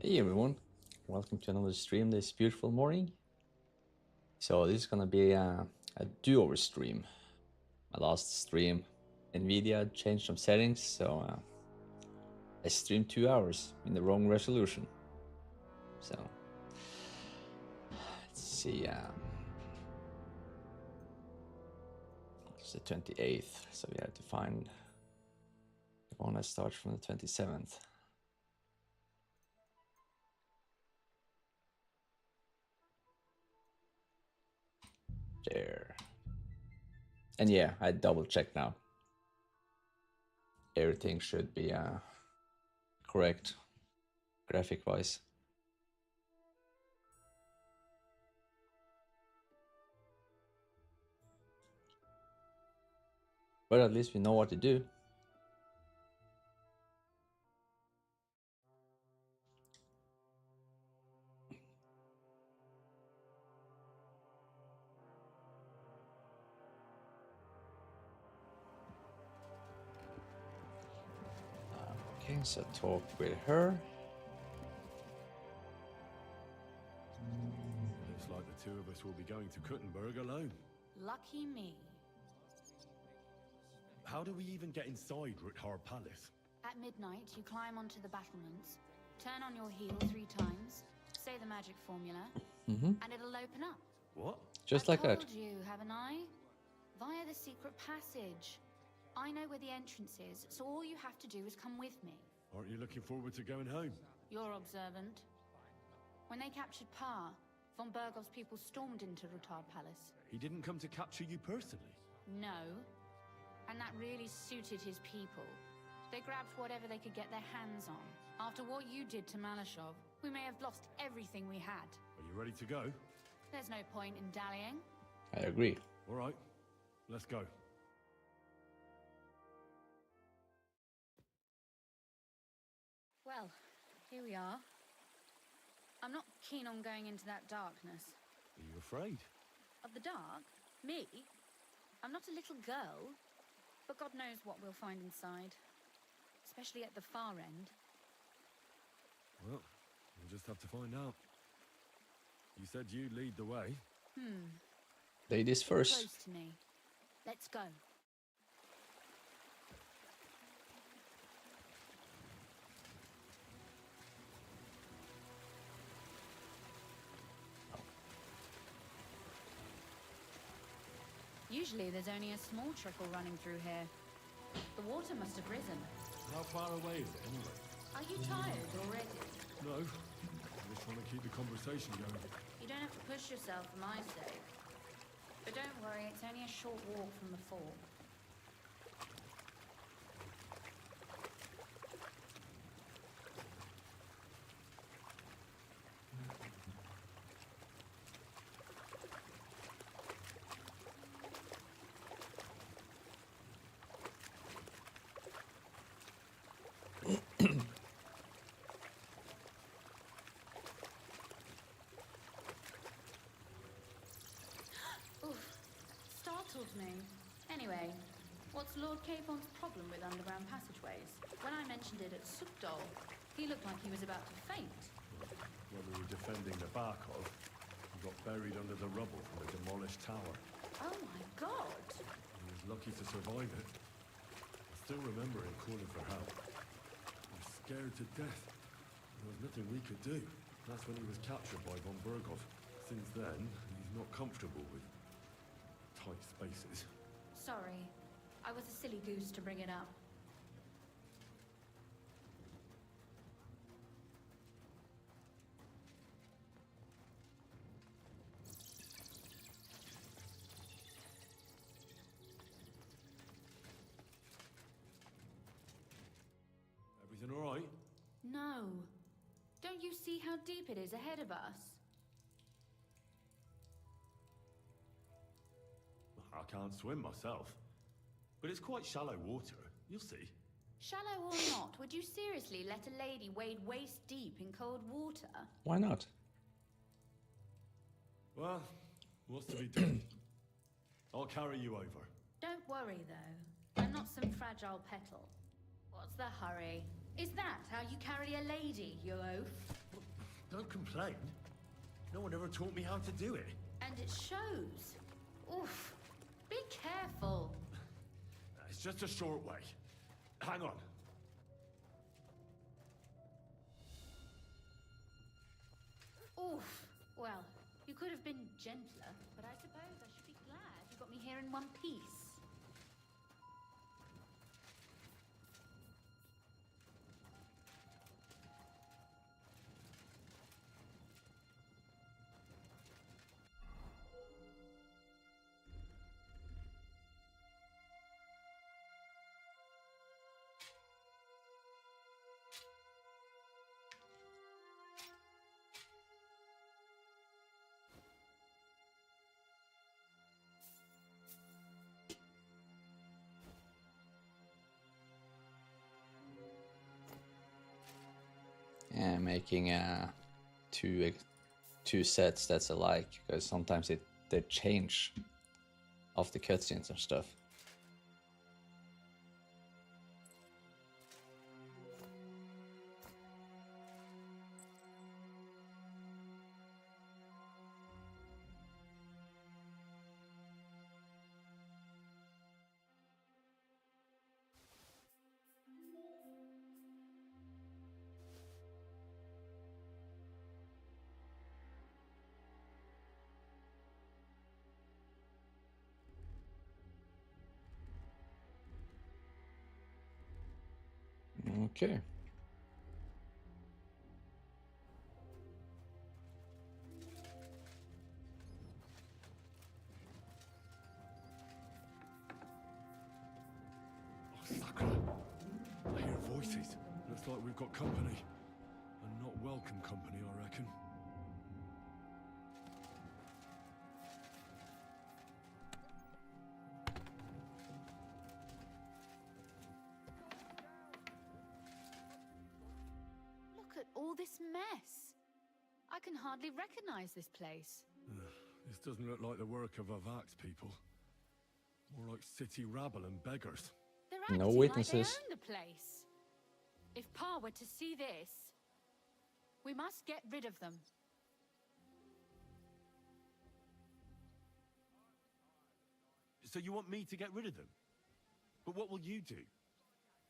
Hey everyone, welcome to another stream this beautiful morning. So this is gonna be a do-over stream. My last stream, Nvidia changed some settings, so I streamed 2 hours in the wrong resolution. So let's see, it's the 28th, so we have to find the one that starts from the 27th. There. And yeah, I double checked now. Everything should be correct graphic wise. But at least we know what to do. Okay, so talk with her. Looks like the two of us will be going to Kuttenberg alone. Lucky me. How do we even get inside Ruthar Palace? At midnight, you climb onto the battlements, turn on your heel 3 times, say the magic formula, and it'll open up. What? Just I've like that. told you, haven't I? Via the secret passage. I know where the entrance is, so all you have to do is come with me. Aren't you looking forward to going home? You're observant. When they captured Pa, von Burgov's people stormed into Ruthar Palace. He didn't come to capture you personally. No. And that really suited his people. They grabbed whatever they could get their hands on. After what you did to Malashov, we may have lost everything we had. Are you ready to go? There's no point in dallying. I agree. All right, let's go. Well, here we are. I'm not keen on going into that darkness. Are you afraid? Of the dark? Me? I'm not a little girl. But God knows what we'll find inside. Especially at the far end. Well, we'll just have to find out. You said you'd lead the way. Ladies first. Close to me. Let's go. Usually there's only a small trickle running through here. The water must have risen. How far away is it anyway? Are you tired already? No, I'm just trying to keep the conversation going. You don't have to push yourself for my sake. But don't worry, it's only a short walk from the fall. Startled me. Anyway, what's Lord Capon's problem with underground passageways? When I mentioned it at Sukdol, he looked like he was about to faint. When we were defending the Barkov, we got buried under the rubble from the demolished tower. Oh my god! He was lucky to survive it. I still remember him calling for help. I was scared to death. There was nothing we could do. That's when he was captured by von Burgov. Since then, he's not comfortable with tight spaces. Sorry. I was a silly goose to bring it up. Everything all right? No. Don't you see how deep it is ahead of us? I can't swim myself. But it's quite shallow water. You'll see. Shallow or not, would you seriously let a lady wade waist deep in cold water? Why not? Well, what's to be done? I'll carry you over. Don't worry, though. I'm not some fragile petal. What's the hurry? Is that how you carry a lady, you oaf? Don't complain. No one ever taught me how to do it. And it shows. Oof. Be careful. It's just a short way. Hang on. Oof. Well, you could have been gentler, but I suppose I should be glad you got me here in one piece. And making two sets that's alike, because sometimes they change of the cutscenes and stuff. Okay. Oh, Sakura. I hear voices. Looks like we've got company. And not welcome company, I reckon. Look at all this mess. I can hardly recognize this place. This doesn't look like the work of Avak's people. More like city rabble and beggars. They're No acting witnesses. like they own the place. If Pa were to see this, we must get rid of them. So you want me to get rid of them? But what will you do?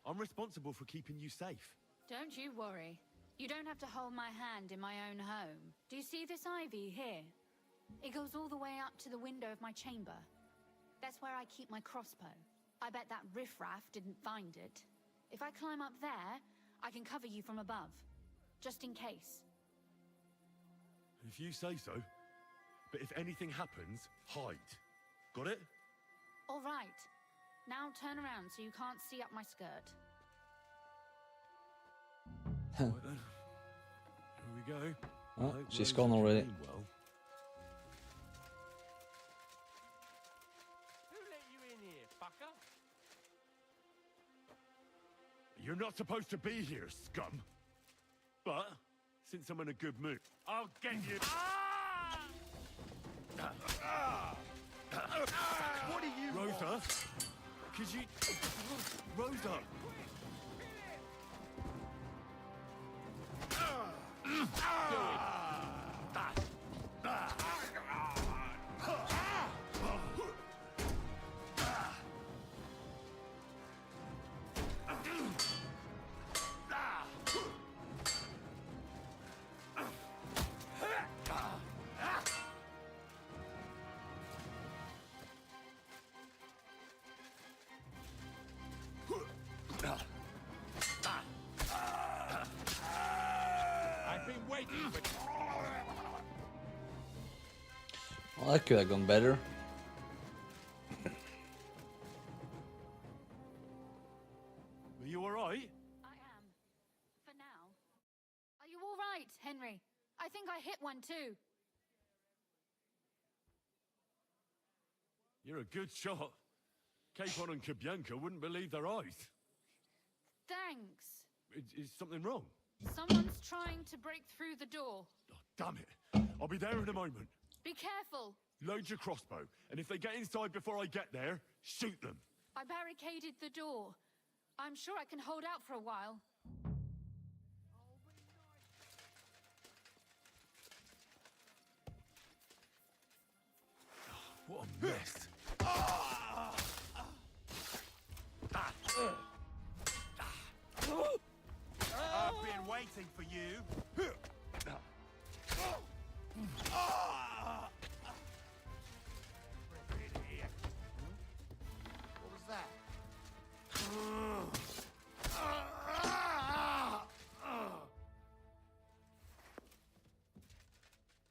I'm responsible for keeping you safe. Don't you worry. You don't have to hold my hand in my own home. Do you see this ivy here? It goes all the way up to the window of my chamber. That's where I keep my crossbow. I bet that riffraff didn't find it. If I climb up there, I can cover you from above. Just in case. If you say so. But if anything happens, hide. Got it? All right. Now turn around so you can't see up my skirt. Right then. Here we go. Oh, Hope she's Rose gone and already. Jolene well. Who let you in here, fucker? You're not supposed to be here, scum. But, since I'm in a good mood, I'll get you. what are you, Rosa? Could you... Rosa! I've been waiting for. Well, that could have gone better. Are you alright? I am. For now. Are you all right, Henry? I think I hit one too. You're a good shot. Capon and Kabianka wouldn't believe their eyes. Thanks. Is something wrong? Someone's trying to break through the door. Oh, damn it. I'll be there in a moment. Be careful. Load your crossbow, and if they get inside before I get there, shoot them. I barricaded the door. I'm sure I can hold out for a while. Rest. I've been waiting for you. What was that?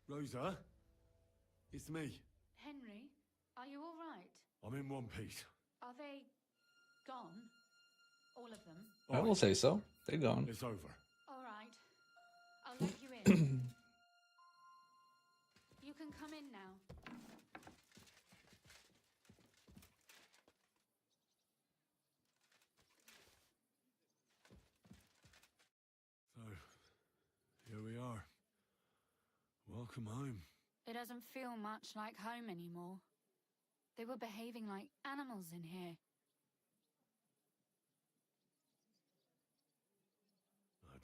Rosa? It's me. Henry, are you all right? I'm in one piece. Are they gone? All of them? I will say so. They're gone. It's over. All right. I'll let you in. You can come in now. So, here we are. Welcome home. It doesn't feel much like home anymore. They were behaving like animals in here.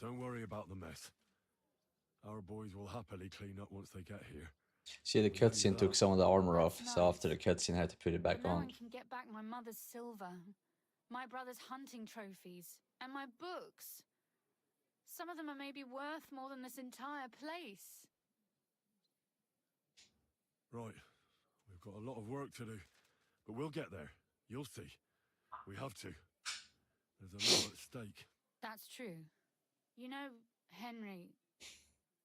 Don't worry about the mess. Our boys will happily clean up once they get here. See, the cutscene took some of the armor off, so after the cutscene, I had to put it back But no on. one can get back my mother's silver, my brother's hunting trophies, and my books. Some of them are maybe worth more than this entire place. Right. We've got a lot of work to do. But we'll get there. You'll see. We have to. There's a lot at stake. That's true. You know, Henry,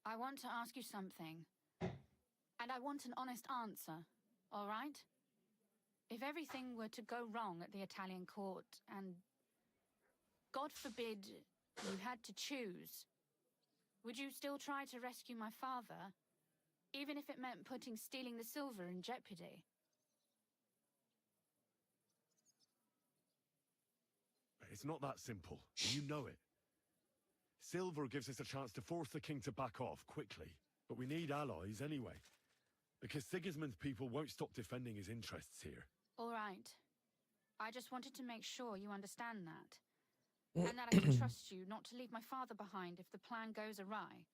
I want to ask you something. And I want an honest answer, all right? If everything were to go wrong at the Italian court and, God forbid, you had to choose, would you still try to rescue my father, even if it meant putting stealing the silver in jeopardy? It's not that simple. You know it. Silver gives us a chance to force the king to back off quickly. But we need allies anyway. Because Sigismund's people won't stop defending his interests here. All right. I just wanted to make sure you understand that. And that I can trust you not to leave my father behind if the plan goes awry.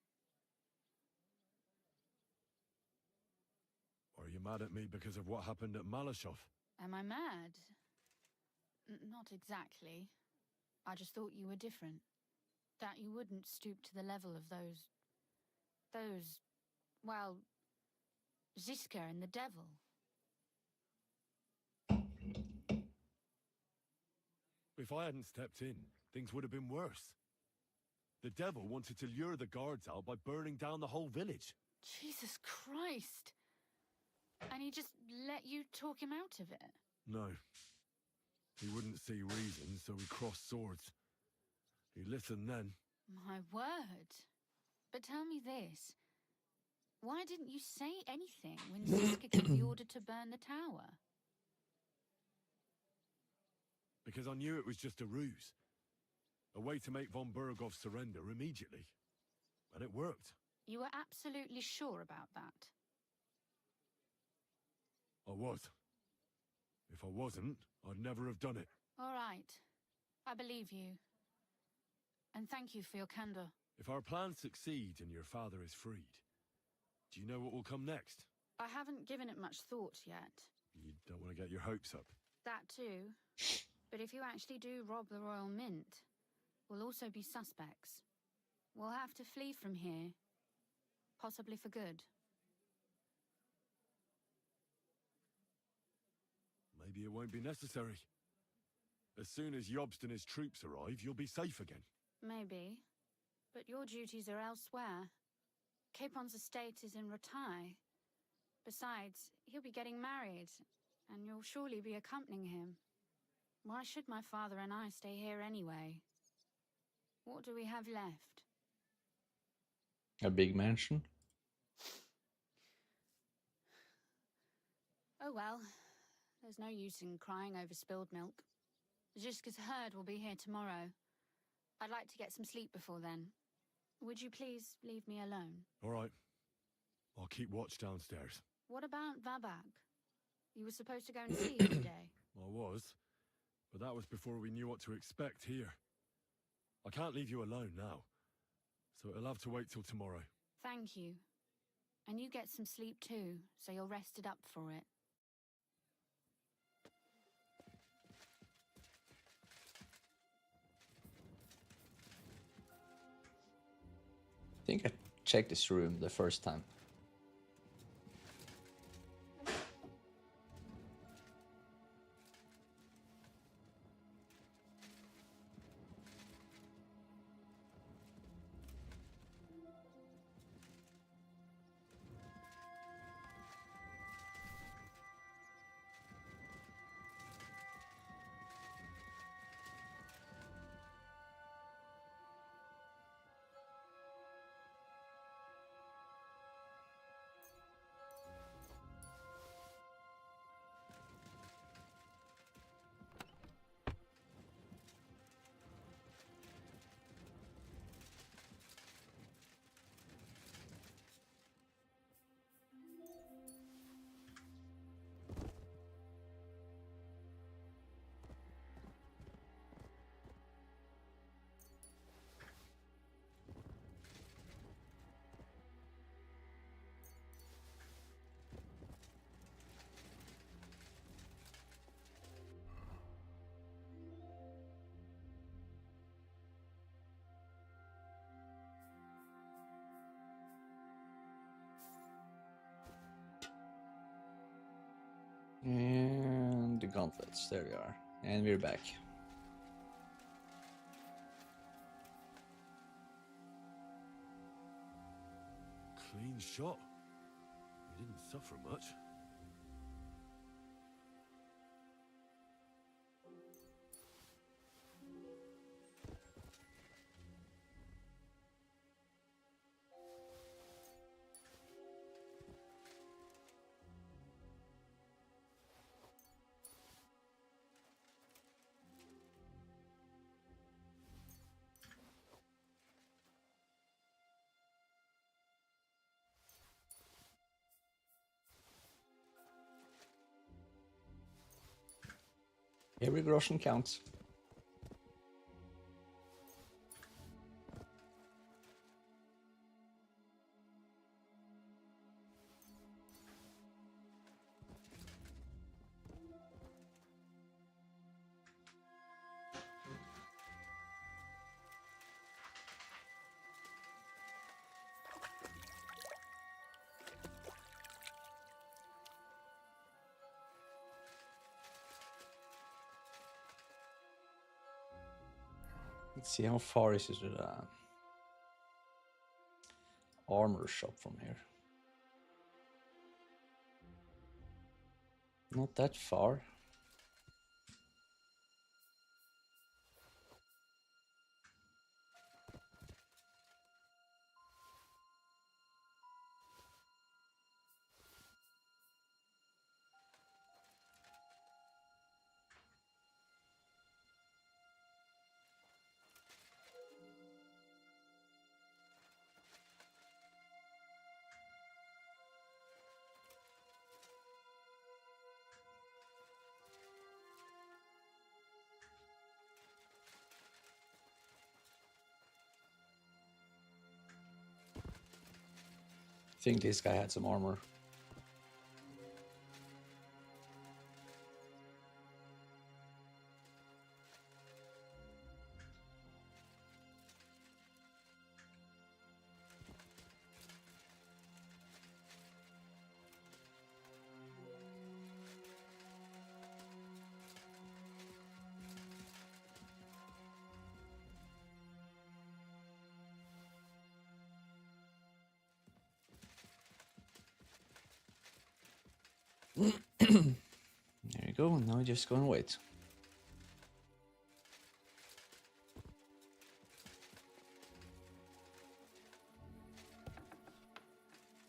Are you mad at me because of what happened at Malashov? Am I mad? Not exactly. I just thought you were different. That you wouldn't stoop to the level of those, well, Ziska and the devil. If I hadn't stepped in, things would have been worse. The devil wanted to lure the guards out by burning down the whole village. Jesus Christ! And he just let you talk him out of it? No. He wouldn't see reason, so we crossed swords. He listened then. My word. But tell me this. Why didn't you say anything when Ziska gave the order to burn the tower? Because I knew it was just a ruse. A way to make von Berghoff surrender immediately. And it worked. You were absolutely sure about that? I was. If I wasn't, I'd never have done it. All right. I believe you. And thank you for your candor. If our plans succeed and your father is freed, do you know what will come next? I haven't given it much thought yet. You don't want to get your hopes up. That too. But if you actually do rob the Royal Mint, we'll also be suspects. We'll have to flee from here. Possibly for good. Maybe it won't be necessary. As soon as Jobst and his troops arrive, you'll be safe again. Maybe. But your duties are elsewhere. Capon's estate is in Ratai. Besides, he'll be getting married, and you'll surely be accompanying him. Why should my father and I stay here anyway? What do we have left? A big mansion. Oh well. There's no use in crying over spilled milk. Ziska's herd will be here tomorrow. I'd like to get some sleep before then. Would you please leave me alone? All right. I'll keep watch downstairs. What about Vabak? You were supposed to go and see him today. I was. But that was before we knew what to expect here. I can't leave you alone now. So it'll have to wait till tomorrow. Thank you. And you get some sleep too, so you're rested up for it. think I checked this room the first time. And the gauntlets, there we are. And we're back. Clean shot. You didn't suffer much. Every groschen counts. Let's see, how far is it to the armor shop from here? Not that far. I think this guy had some armor. There you go, and now we just go and wait.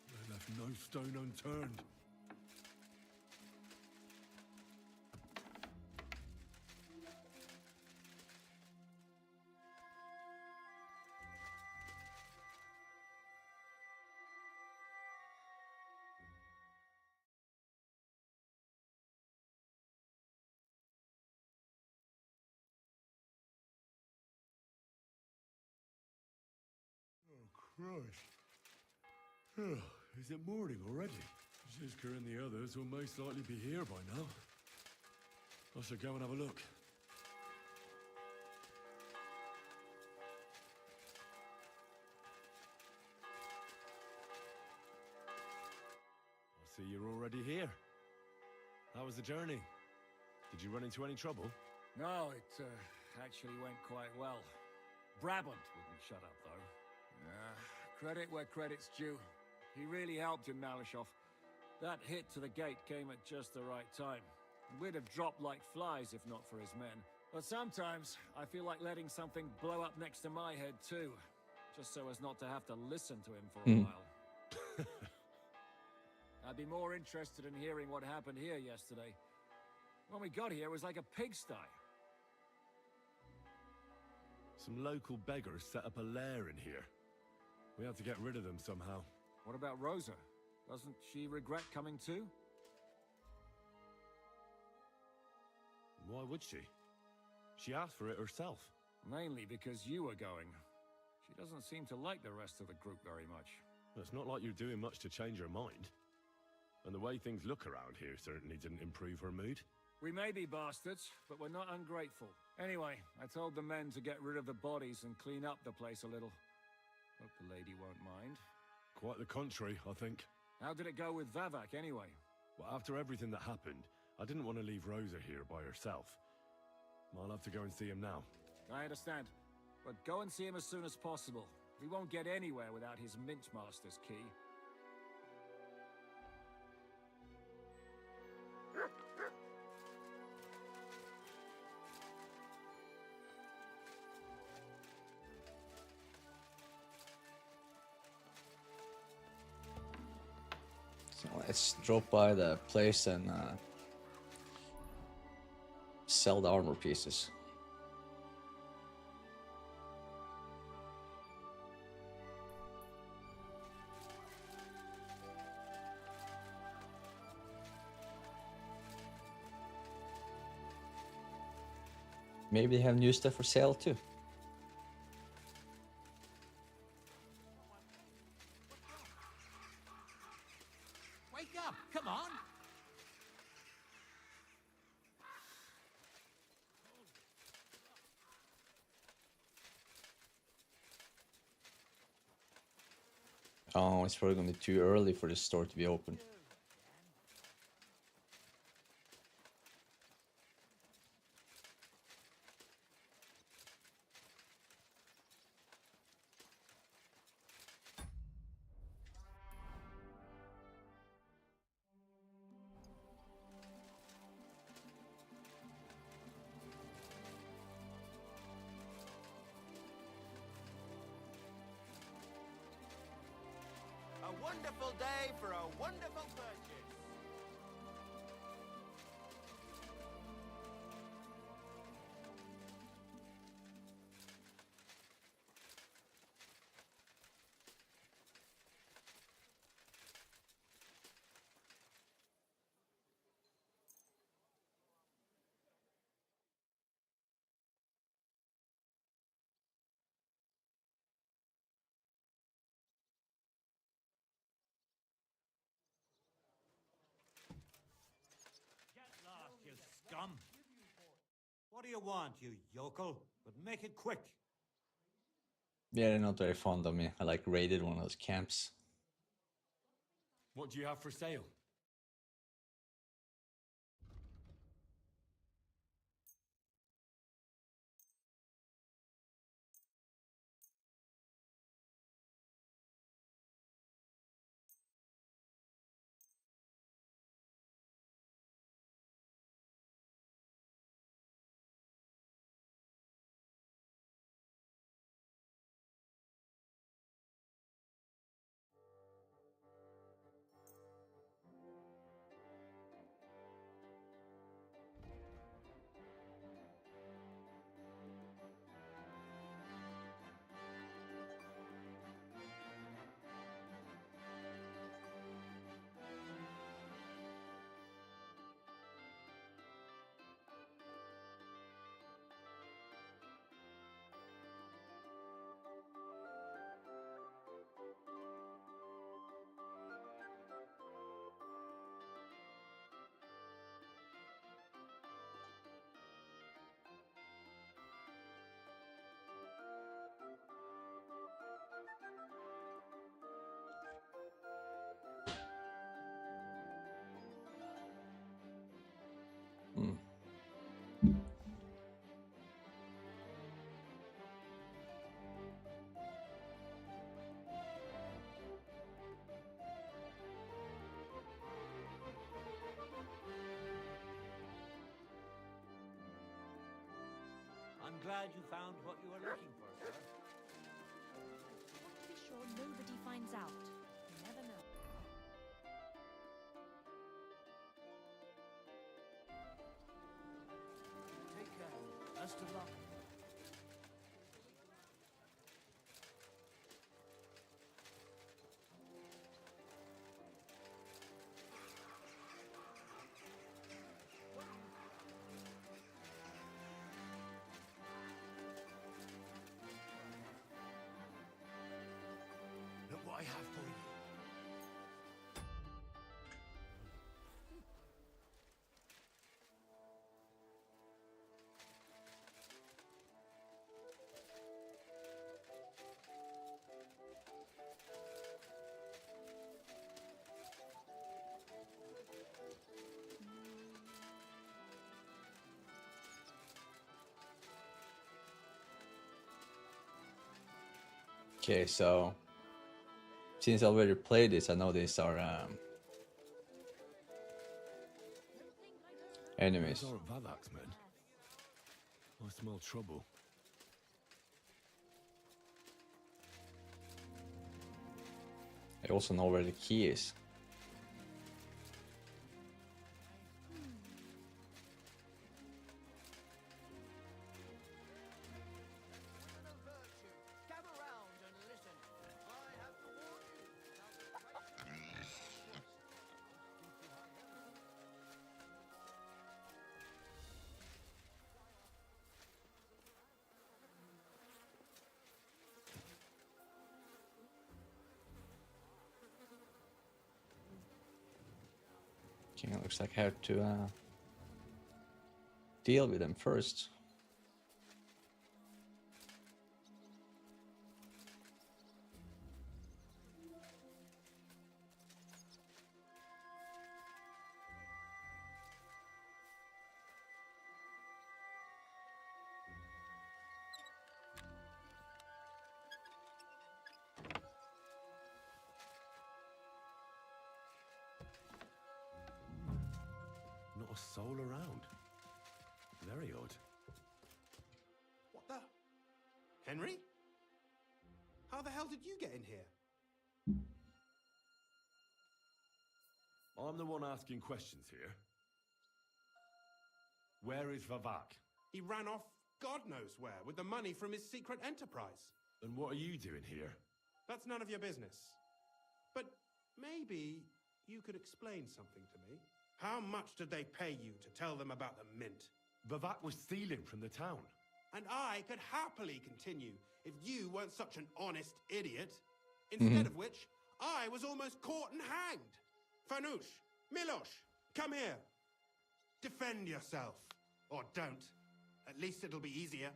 They left no stone unturned. Christ. Oh, is it morning already? Zizka and the others will most likely be here by now. I shall go and have a look. See, you're already here. How was the journey? Did you run into any trouble? No, it actually went quite well. Brabant wouldn't shut up, though. Credit where credit's due. He really helped in Malishov. That hit to the gate came at just the right time. We'd have dropped like flies if not for his men. But sometimes, I feel like letting something blow up next to my head too. Just so as not to have to listen to him for a while. I'd be more interested in hearing what happened here yesterday. When we got here, it was like a pigsty. Some local beggars set up a lair in here. We had to get rid of them somehow. What about Rosa? Doesn't she regret coming too? Why would she? She asked for it herself. Mainly because you were going. She doesn't seem to like the rest of the group very much. It's not like you're doing much to change her mind. And the way things look around here certainly didn't improve her mood. We may be bastards, but we're not ungrateful. Anyway, I told the men to get rid of the bodies and clean up the place a little. Hope the lady won't mind. Quite the contrary, I think. How did it go with Vavak, anyway? Well, after everything that happened, I didn't want to leave Rosa here by herself. I'll have to go and see him now. I understand. But go and see him as soon as possible. We won't get anywhere without his Mintmaster's key. So let's drop by the place and sell the armor pieces. Maybe they have new stuff for sale too. Wake up! Come on! Oh, it's probably gonna be too early for the store to be open. A wonderful day for a wonderful purchase. Get lost, you scum! What do you want, you yokel? But make it quick. Yeah, they're not very fond of me. I like raided one of those camps. What do you have for sale? glad you found what you were looking for, sir. Want to be sure nobody finds out. You never know. Take care. Best of luck. Look what I have for you. Okay, so since I already played this, I know these are enemies. These aren't Valak's men. I smell trouble. I also know where the key is. Okay, it looks like I have to deal with them first. Not a soul around. Very odd. What the? Henry? How the hell did you get in here? I'm the one asking questions here. Where is Vavak? He ran off God knows where with the money from his secret enterprise. And what are you doing here? That's none of your business. But maybe you could explain something to me. How much did they pay you to tell them about the mint? Vavak was stealing from the town. And I could happily continue if you weren't such an honest idiot. Instead of which, I was almost caught and hanged. Fanush, Milosh, come here. Defend yourself. Or don't. At least it'll be easier.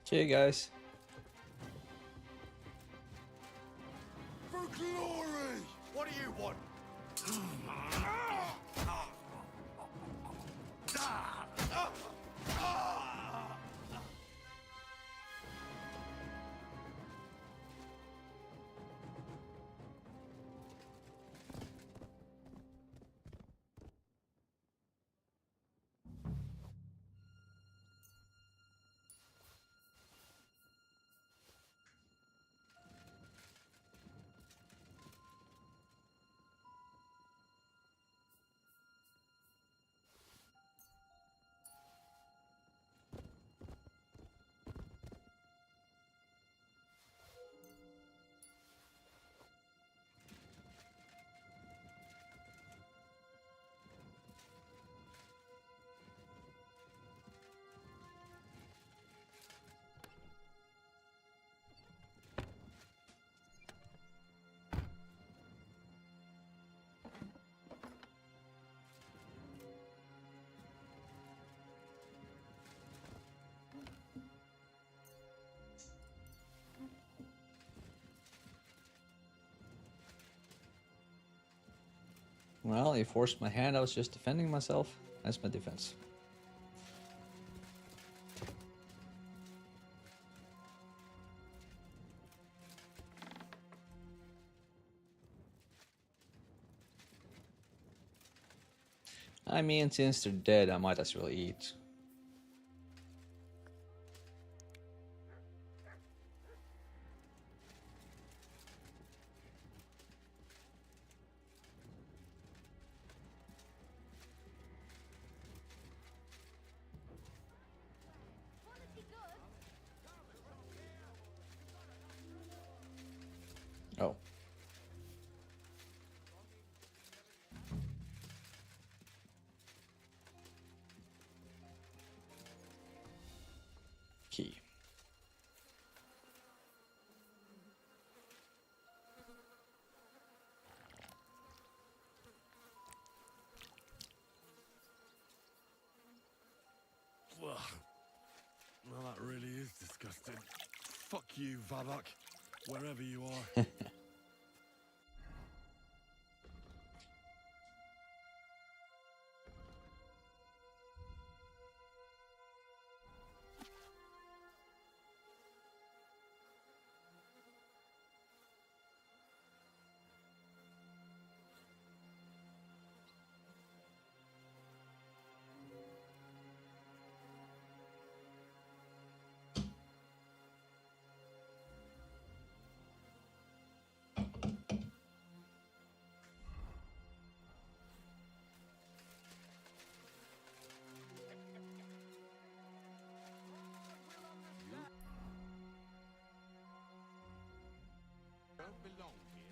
Okay, guys. For glory! What do you want? Well, he forced my hand. I was just defending myself. That's my defense. I mean, since they're dead, I might as well eat. Oh. Key. Ugh. Well, that really is disgusting. Fuck you, Vavak, wherever you are. Don't belong here.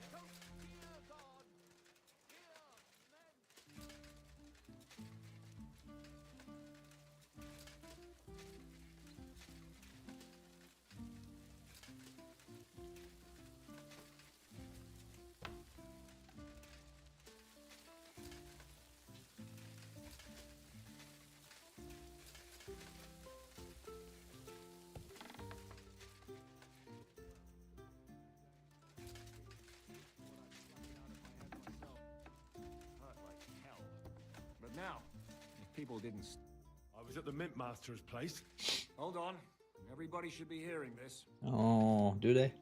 But now, if people didn't... I was at the Mint Master's place. Hold on. Everybody should be hearing this. Oh, do they?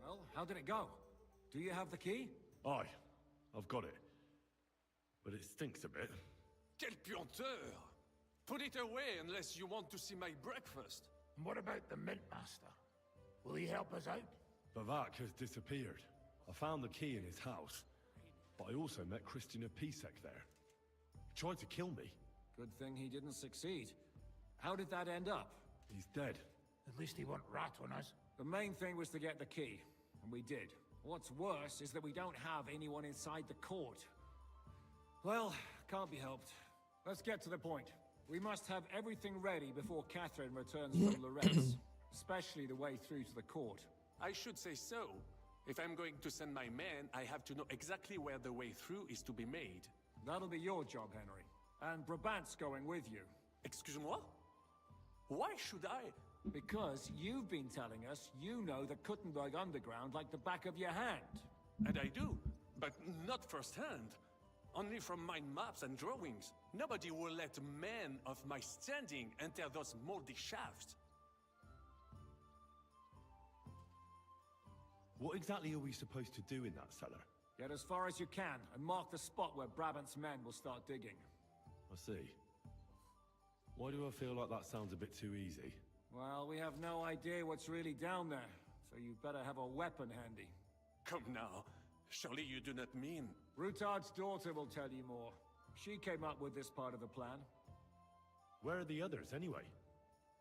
Well, how did it go? Do you have the key? Aye, I've got it. But it stinks a bit. Quel puanteur! Put it away unless you want to see my breakfast. What about the Mint Master? Will he help us out? Vavak has disappeared. I found the key in his house. But I also met Christina Pisek there. He tried to kill me. Good thing he didn't succeed. How did that end up? He's dead. At least he won't rat on us. The main thing was to get the key, and we did. What's worse is that we don't have anyone inside the court. Well, can't be helped. Let's get to the point. We must have everything ready before Catherine returns from Loretz, especially the way through to the court. I should say so. If I'm going to send my men, I have to know exactly where the way through is to be made. That'll be your job, Henry. And Brabant's going with you. Excuse-moi? Why should I? Because you've been telling us you know the Kuttenberg underground like the back of your hand. And I do, but not firsthand. Only from mind maps and drawings. Nobody will let men of my standing enter those moldy shafts. What exactly are we supposed to do in that cellar? Get as far as you can and mark the spot where Brabant's men will start digging. I see. Why do I feel like that sounds a bit too easy? Well, we have no idea what's really down there, so you better have a weapon handy. Come now. Surely you do not mean... Rutard's daughter will tell you more. She came up with this part of the plan. Where are the others, anyway?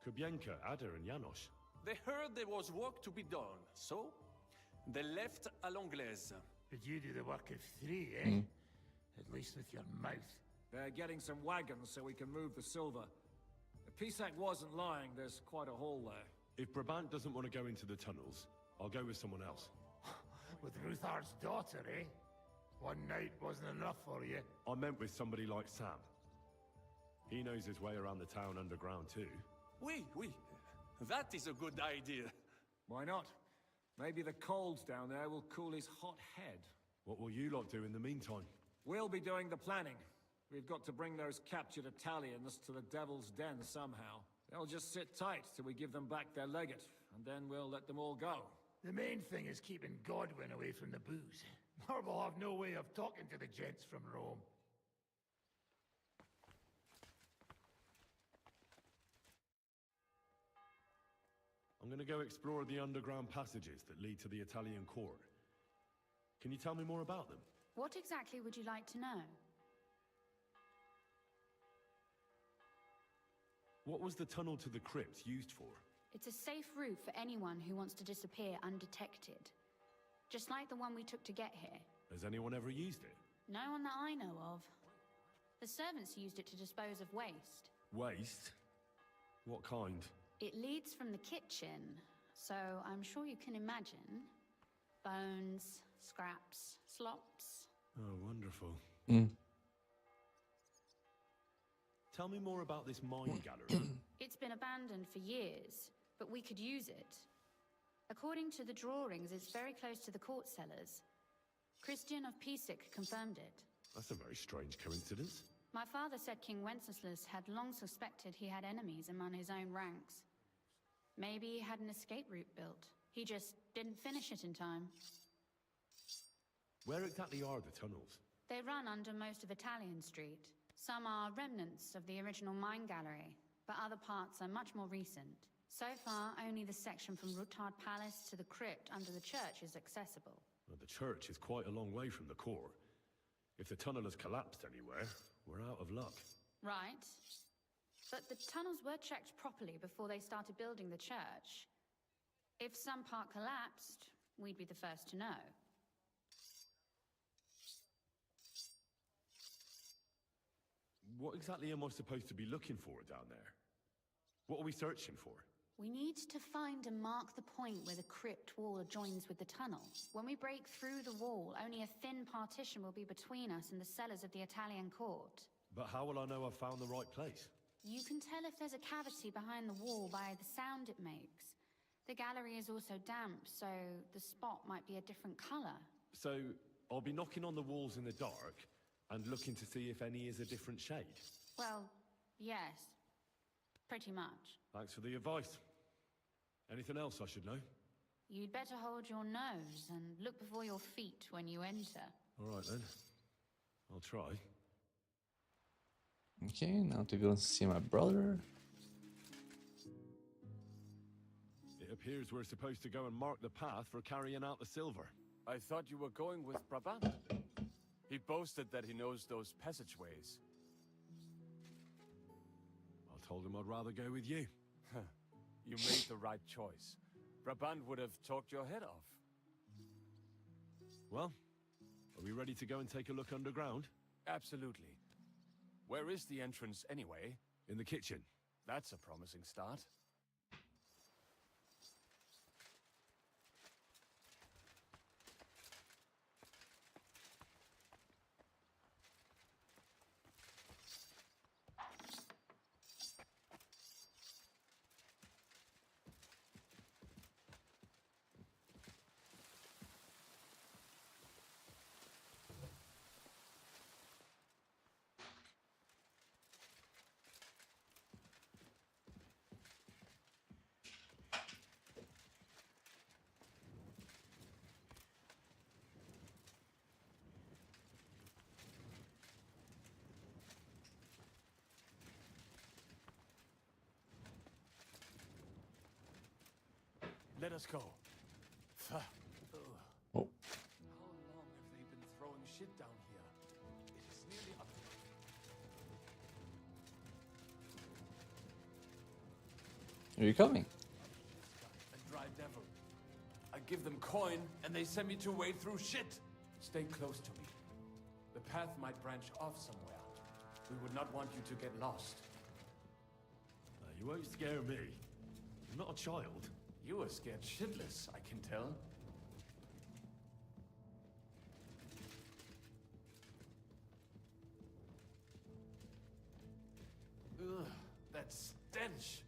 Kubienka, Ada, and Janos. They heard there was work to be done, so... they left à l'anglaise. But you do the work of three, eh? At least with your mouth. They're getting some wagons so we can move the silver. If Pisak wasn't lying, there's quite a hole there. If Brabant doesn't want to go into the tunnels, I'll go with someone else. With Ruthar's daughter, eh? One night wasn't enough for you. I meant with somebody like Sam. He knows his way around the town underground too. Oui. That is a good idea. Why not? Maybe the cold down there will cool his hot head. What will you lot do in the meantime? We'll be doing the planning. We've got to bring those captured Italians to the Devil's Den somehow. They'll just sit tight till we give them back their legate, and then we'll let them all go. The main thing is keeping Godwin away from the booze. Marble have no way of talking to the gents from Rome. I'm gonna go explore the underground passages that lead to the Italian court. Can you tell me more about them? What exactly would you like to know? What was the tunnel to the crypt used for? It's a safe route for anyone who wants to disappear undetected. Just like the one we took to get here. Has anyone ever used it? No one that I know of. The servants used it to dispose of waste. Waste? What kind? It leads from the kitchen, so I'm sure you can imagine. Bones, scraps, slops. Oh, wonderful. Mm. Tell me more about this mine gallery. It's been abandoned for years, but we could use it. According to the drawings, it's very close to the court cellars. Christian of Pisek confirmed it. That's a very strange coincidence. My father said King Wenceslas had long suspected he had enemies among his own ranks. Maybe he had an escape route built. He just didn't finish it in time. Where exactly are the tunnels? They run under most of Italian Street. Some are remnants of the original mine gallery, but other parts are much more recent. So far, only the section from Rutard Palace to the crypt under the church is accessible. Well, the church is quite a long way from the core. If the tunnel has collapsed anywhere, we're out of luck. Right. But the tunnels were checked properly before they started building the church. If some part collapsed, we'd be the first to know. What exactly am I supposed to be looking for down there? What are we searching for? We need to find and mark the point where the crypt wall joins with the tunnel. When we break through the wall, only a thin partition will be between us and the cellars of the Italian court. But how will I know I've found the right place? You can tell if there's a cavity behind the wall by the sound it makes. The gallery is also damp, so the spot might be a different color. So, I'll be knocking on the walls in the dark and looking to see if any is a different shade. Well, yes. Pretty much. Thanks for the advice. Anything else I should know? You'd better hold your nose and look before your feet when you enter. All right then. I'll try. Okay, now to go and see my brother. It appears we're supposed to go and mark the path for carrying out the silver. I thought you were going with Brabant. He boasted that he knows those passageways. I told him I'd rather go with you. You made the right choice. Brabant would have talked your head off. Well, are we ready to go and take a look underground? Absolutely. Where is the entrance anyway? In the kitchen. That's a promising start. Let us go. Oh. How long have they been throwing shit down here? It is nearly up. Are you coming? A dry devil. I give them coin, and they send me to wade through shit. Stay close to me. The path might branch off somewhere. We would not want you to get lost. You won't scare me. I'm not a child. You are scared shitless, I can tell. Ugh, that stench!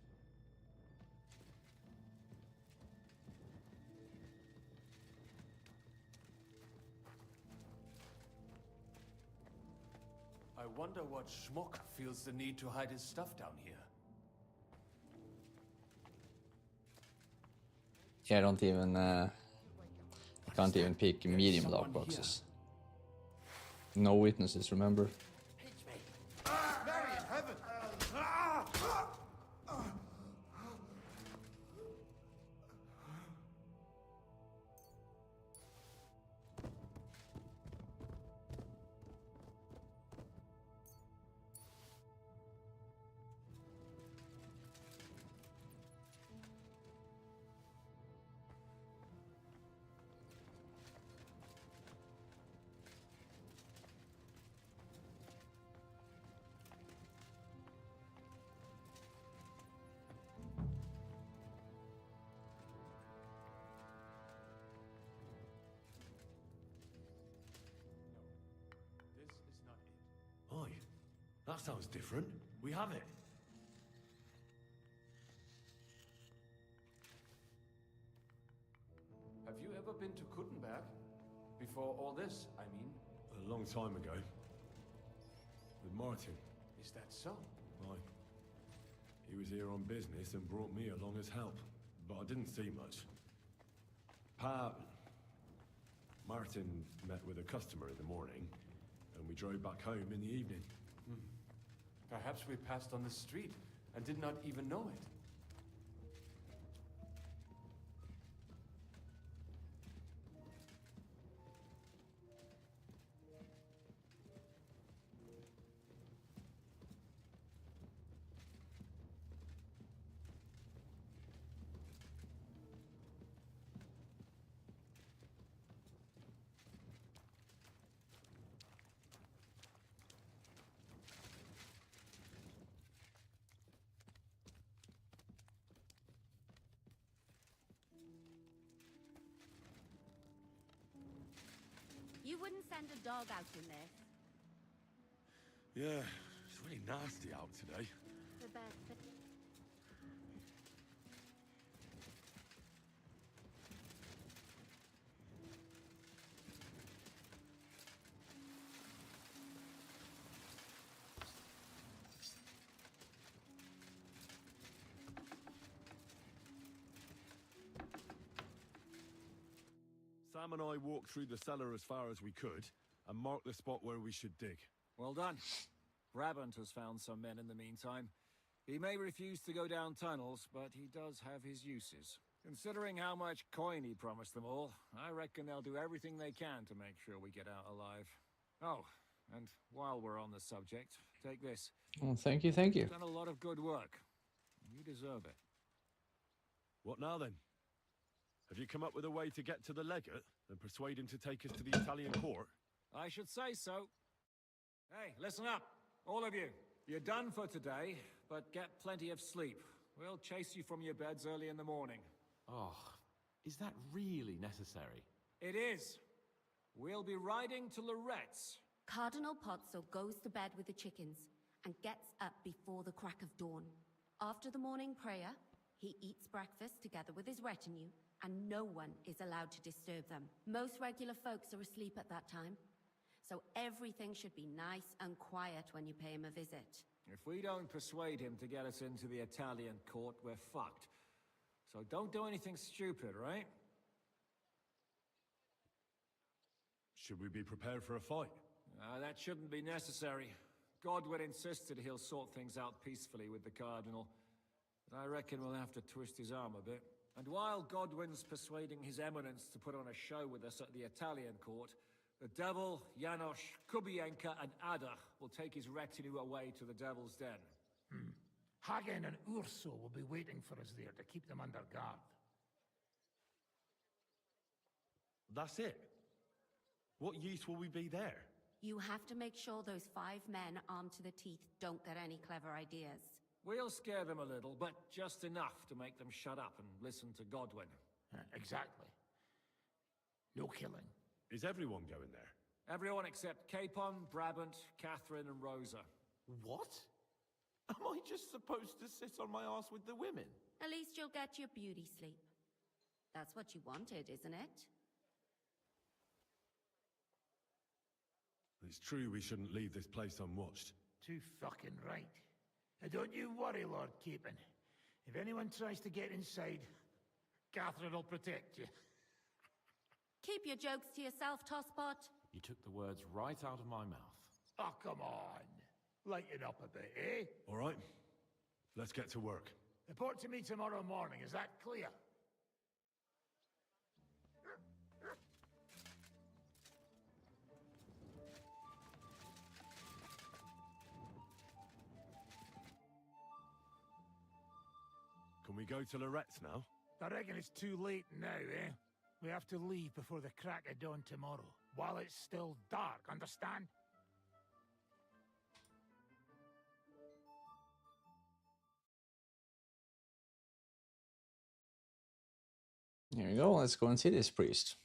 I wonder what schmuck feels the need to hide his stuff down here. Yeah, I don't even can't even pick medium lockboxes. No witnesses, remember? Mary in heaven! Aye, that sounds different. We have it. Have you ever been to Kuttenberg? Before all this, I mean. A long time ago. With Martin. Is that so? Aye. He was here on business and brought me along as help. But I didn't see much. Martin met with a customer in the morning, and we drove back home in the evening. Perhaps we passed on the street and did not even know it. You wouldn't send a dog out in this. Yeah, it's really nasty out today. The best. Sam and I walked through the cellar as far as we could, and marked the spot where we should dig. Well done. Brabant has found some men in the meantime. He may refuse to go down tunnels, but he does have his uses. Considering how much coin he promised them all, I reckon they'll do everything they can to make sure we get out alive. Oh, and while we're on the subject, take this. Oh, thank you, thank you. You've done a lot of good work. You deserve it. What now then? Have you come up with a way to get to the legate and persuade him to take us to the Italian court? I should say so. Hey, listen up, all of you. You're done for today, but get plenty of sleep. We'll chase you from your beds early in the morning. Oh, is that really necessary? It is. We'll be riding to Lorette's. Cardinal Pozzo goes to bed with the chickens and gets up before the crack of dawn. After the morning prayer, he eats breakfast together with his retinue, and no one is allowed to disturb them. Most regular folks are asleep at that time, so everything should be nice and quiet when you pay him a visit. If we don't persuade him to get us into the Italian court, we're fucked. So don't do anything stupid, right? Should we be prepared for a fight? That shouldn't be necessary. Godwin insisted he'll sort things out peacefully with the Cardinal. But I reckon we'll have to twist his arm a bit. And while Godwin's persuading His Eminence to put on a show with us at the Italian court, the Devil, Janosch, Kubienka, and Ada will take his retinue away to the Devil's Den. Hagen and Urso will be waiting for us there to keep them under guard. That's it? What use will we be there? You have to make sure those 5 men armed to the teeth don't get any clever ideas. We'll scare them a little, but just enough to make them shut up and listen to Godwin. Exactly. No killing. Is everyone going there? Everyone except Capon, Brabant, Catherine, and Rosa. What? Am I just supposed to sit on my ass with the women? At least you'll get your beauty sleep. That's what you wanted, isn't it? It's true we shouldn't leave this place unwatched. Too fucking right. And don't you worry, Lord Capon. If anyone tries to get inside, Catherine will protect you. Keep your jokes to yourself, Tosspot. You took the words right out of my mouth. Oh, come on. Lighten up a bit, eh? All right, let's get to work. Report to me tomorrow morning, is that clear? Can we go to Lorette's now? I reckon it's too late now, eh? We have to leave before the crack of dawn tomorrow, while it's still dark, understand? Here we go. Let's go and see this priest.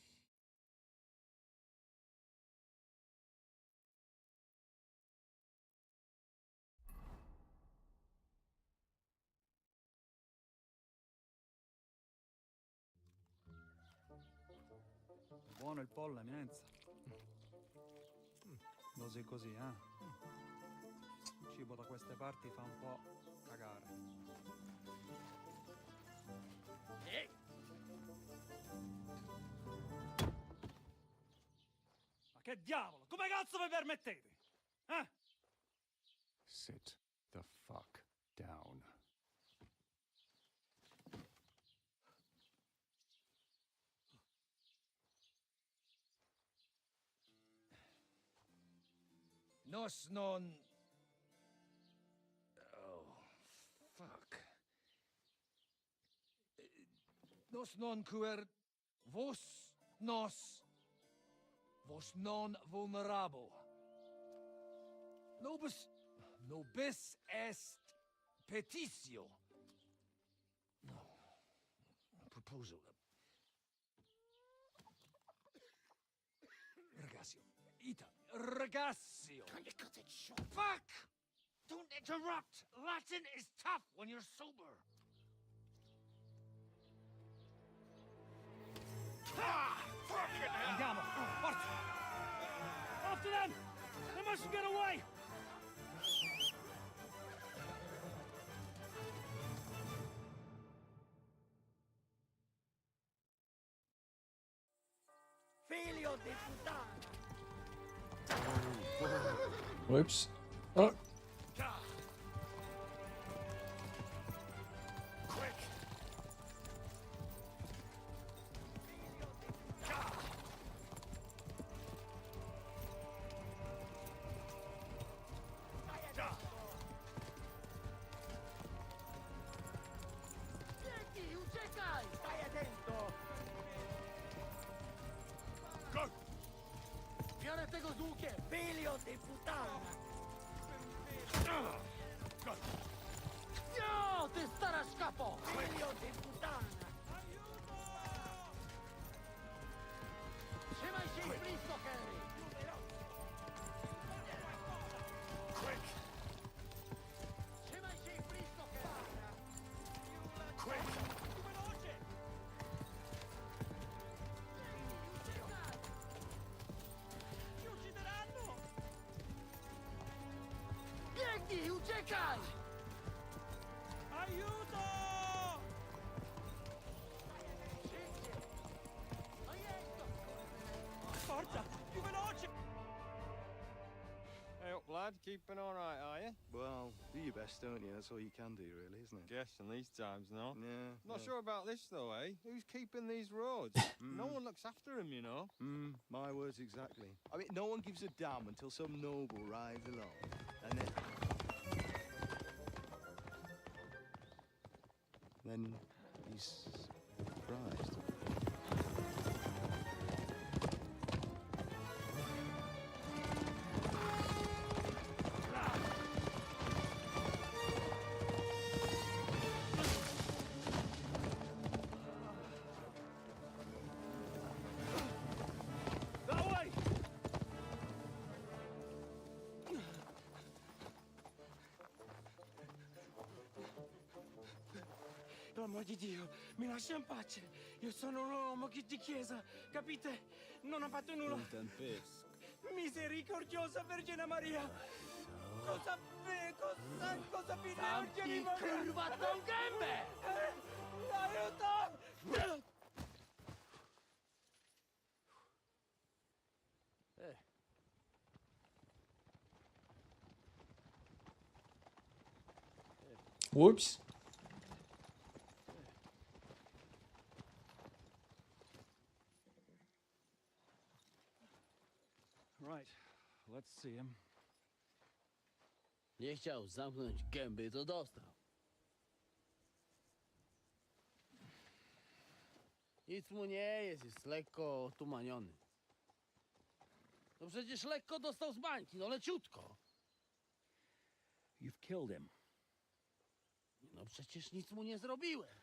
Buono il pollo, eminenza. Così così, eh? Cibo da queste parti fa un po' cagare. Ma che diavolo? Come cazzo vi permettete? Eh? Sit the fuck down. Nos non... Oh, fuck. Nos non quer... Vos nos... Vos non vulnerable. Nobis est petitio. No. Proposal. Ragazio. Ita. Ragazio. Can you cut it short? Fuck! Don't interrupt! Latin is tough when you're sober. Andiamo! Forza! After them! They mustn't get away! Figlio di puttana! Whoops. Oh. Stai attento! Fiorete Gozuke, figlio di puttana! No, ti starà scappo! Figlio di puttana! Se mai sei frisco, Kerry! Se mai sei frisco, Kerry! Ci uccideranno! Biegni, uciekaj! Aiuto! Forza! Più veloce! Hey up, lad. Keeping all right, are you? Well, do your best, don't you? That's all you can do, really, isn't it? Guess in these times, no. Yeah. Not sure about this, though, eh? Who's keeping these roads? No one looks after them, you know. My words exactly. I mean, no one gives a damn until some noble rides along, and then he's surprised. That way! Per amor di Dio, mi lascia in pace. Io sono un uomo di chiesa, capite? Non ho fatto nulla. Misericordiosa Vergine Maria. Cosa fine Vergine Maria? Curva con gambe! Aiuto! Whoops. Right, let's see him. Nie chciał zamknąć gęby, to dostał. Nic mu nie jest lekko otumaniony. No przecież lekko dostał z bańki, no leciutko. You've killed him. No przecież nic mu nie zrobiłem.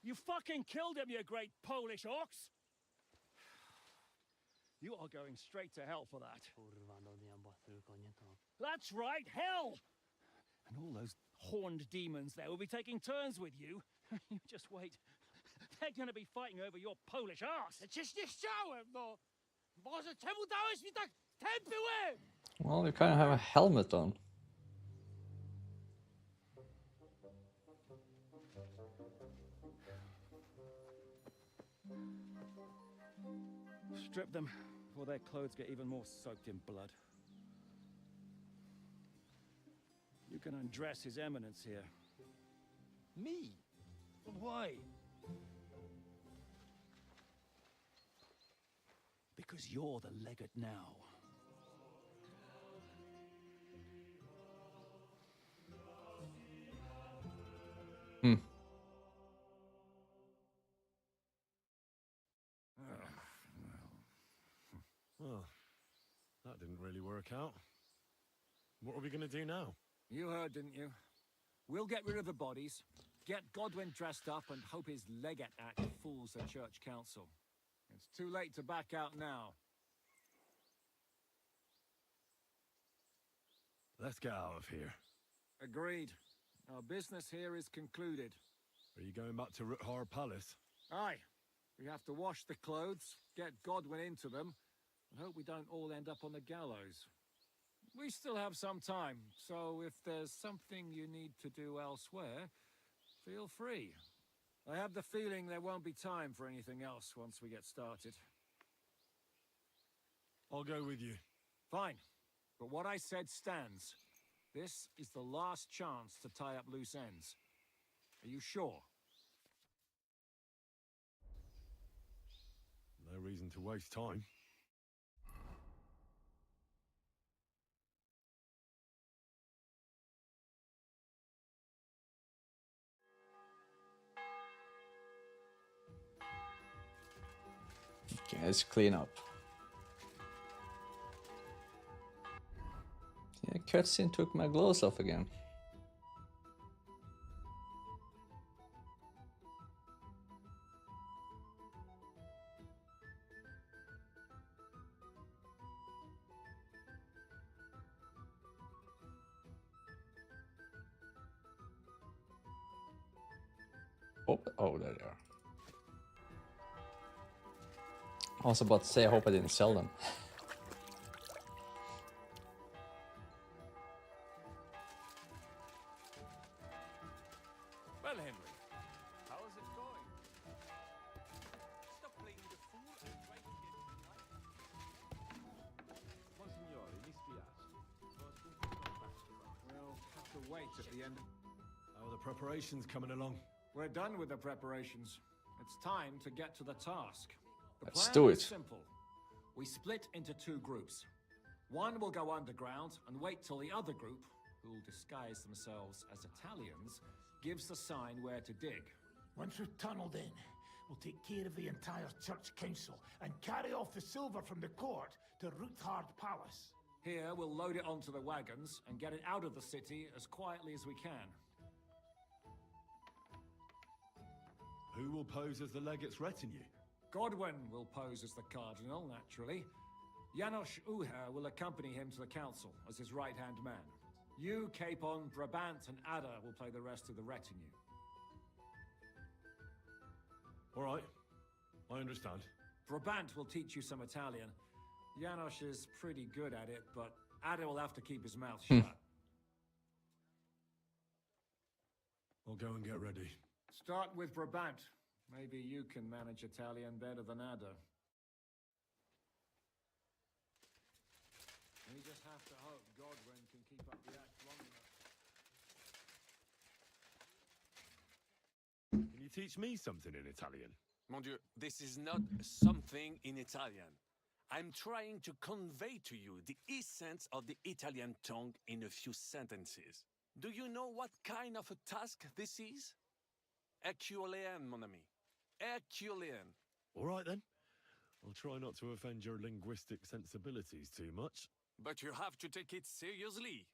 You fucking killed him, you great Polish ox! You are going straight to hell for that. Kurwa, do diabła, tylko nie to. That's right, hell! And all those horned demons there will be taking turns with you. You just wait. They're gonna be fighting over your Polish ass. Przecież nie chciałem, no. Boże, czemu dałeś mi tak tępy łeb? Well, you kind of have a helmet on. Strip them before their clothes get even more soaked in blood. You can undress His Eminence here. Me? Why? Because you're the legate now. Hmm. Well, that didn't really work out. What are we going to do now? You heard, didn't you? We'll get rid of the bodies, get Godwin dressed up, and hope his Legate Act fools the Church Council. It's too late to back out now. Let's get out of here. Agreed. Our business here is concluded. Are you going back to Ruthar Palace? Aye. We have to wash the clothes, get Godwin into them, and hope we don't all end up on the gallows. We still have some time, so if there's something you need to do elsewhere, feel free. I have the feeling there won't be time for anything else once we get started. I'll go with you. Fine. But what I said stands. This is the last chance to tie up loose ends. Are you sure? No reason to waste time. Okay, let's clean up. Yeah, cutscene took my gloves off again. Oh, there they are. I was about to say, I hope I didn't sell them. Well, Henry, how is it going? Stop playing the fool and try to get it right. Monsignore, mi spiace. We'll have to wait at the end. How are the preparations coming along? We're done with the preparations. It's time to get to the task. The Let's plan do is it. simple. We split into two groups. One will go underground and wait till the other group, who'll disguise themselves as Italians, gives the sign where to dig. Once we've tunneled in, we'll take care of the entire church council and carry off the silver from the court to Ruthard Palace. Here, we'll load it onto the wagons and get it out of the city as quietly as we can. Who will pose as the legate's retinue? Godwin will pose as the cardinal, naturally. Janos Uher will accompany him to the council as his right-hand man. You, Capon, Brabant, and Ada will play the rest of the retinue. All right, I understand. Brabant will teach you some Italian. Janos is pretty good at it, but Ada will have to keep his mouth shut. I'll go and get ready. Start with Brabant. Maybe you can manage Italian better than Ada. We just have to hope Godwin can keep up the act long enough. Can you teach me something in Italian? Mon Dieu, this is not something in Italian. I'm trying to convey to you the essence of the Italian tongue in a few sentences. Do you know what kind of a task this is? Herculean, mon ami. Herculean. All right then. I'll try not to offend your linguistic sensibilities too much. But you have to take it seriously.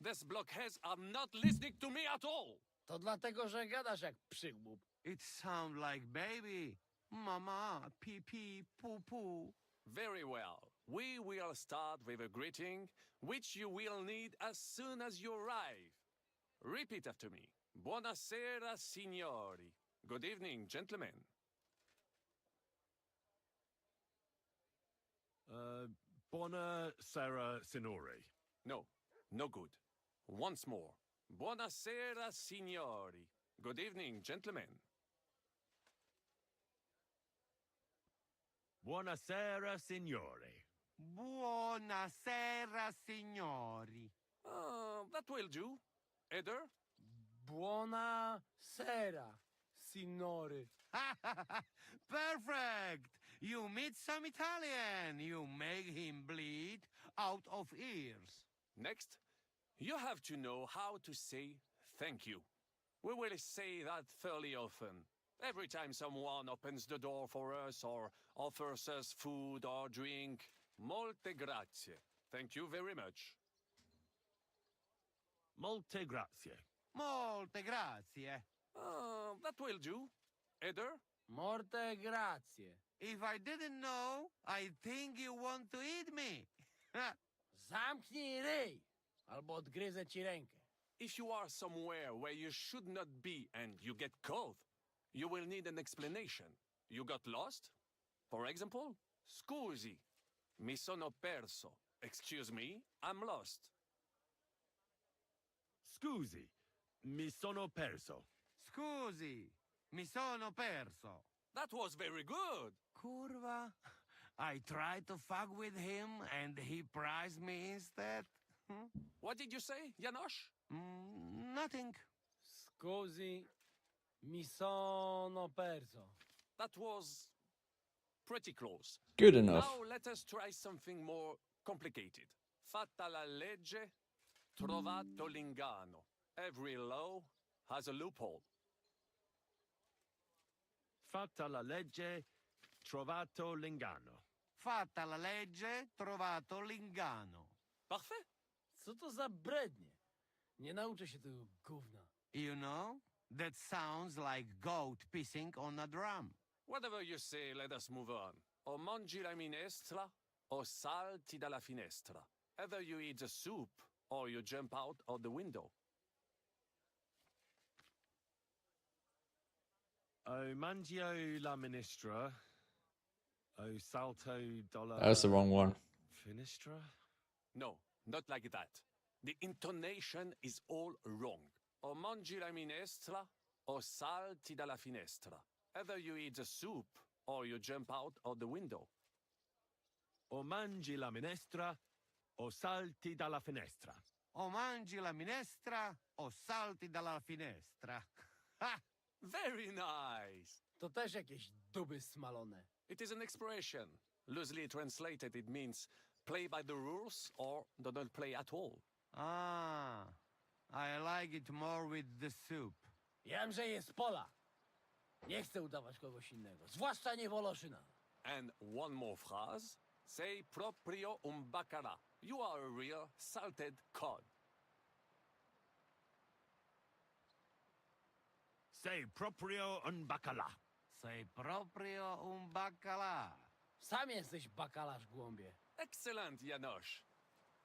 These blockheads are not listening to me at all. To dlatego, że gadasz jak przygłup. It sounds like baby. Mama, pee pee, poo poo. Very well. We will start with a greeting, which you will need as soon as you arrive. Repeat after me. Buonasera, signori. Good evening, gentlemen. Buonasera, signori. No, no good. Once more. Buonasera, signori. Good evening, gentlemen. Buonasera, signori. Buonasera, signori. That will do. Eder? Buona sera, signori. Perfect! You meet some Italian. You make him bleed out of ears. Next, you have to know how to say thank you. We will say that fairly often. Every time someone opens the door for us or offers us food or drink. Molte grazie. Thank you very much. Molte grazie. Molte grazie. That will do. Eder? Morte grazie. If I didn't know, I think you want to eat me. Zamknij ryj, albo odgryzę ci rękę. If you are somewhere where you should not be and you get cold, you will need an explanation. You got lost? For example, scusi, mi sono perso. Excuse me, I'm lost. Scusi, mi sono perso. Scusi, mi sono perso. That was very good. Curva. I tried to fuck with him and he prized me instead. What did you say, Janosch? Nothing. Scusi, mi sono perso. That was pretty close. Good enough. Now let us try something more complicated. Fatta la legge, trovato l'ingano. Every law has a loophole. Fatta la legge, trovato l'ingano. Fatta la legge, trovato l'ingano. Parfait. Co to za brednie? Nie nauczę się tego gówna. You know, that sounds like goat pissing on a drum. Whatever you say, let us move on. O mangi la minestra, o salti dalla finestra. Either you eat the soup, or you jump out of the window. O mangio la ministra, o salto dalla... That's the wrong one. Finestra? No, not like that. The intonation is all wrong. O mangi la minestra, o salti dalla finestra. Either you eat the soup, or you jump out of the window. O mangi la minestra, o salti dalla finestra. O mangi la minestra, o salti dalla finestra. Ha! Very nice. To też jakieś duby smalone. It is an expression. Loosely translated, it means play by the rules or do not play at all. Ah, I like it more with the soup. Jam, że jest pola. Nie chcę udawać kogoś innego, zwłaszcza nie Woloszyna. And one more phrase. Say proprio un baccara. You are a real salted cod. Sei proprio un baccalà. Sei proprio un baccalà. Sam jesteś bakalarz, głąbie. Excellent, Janosch.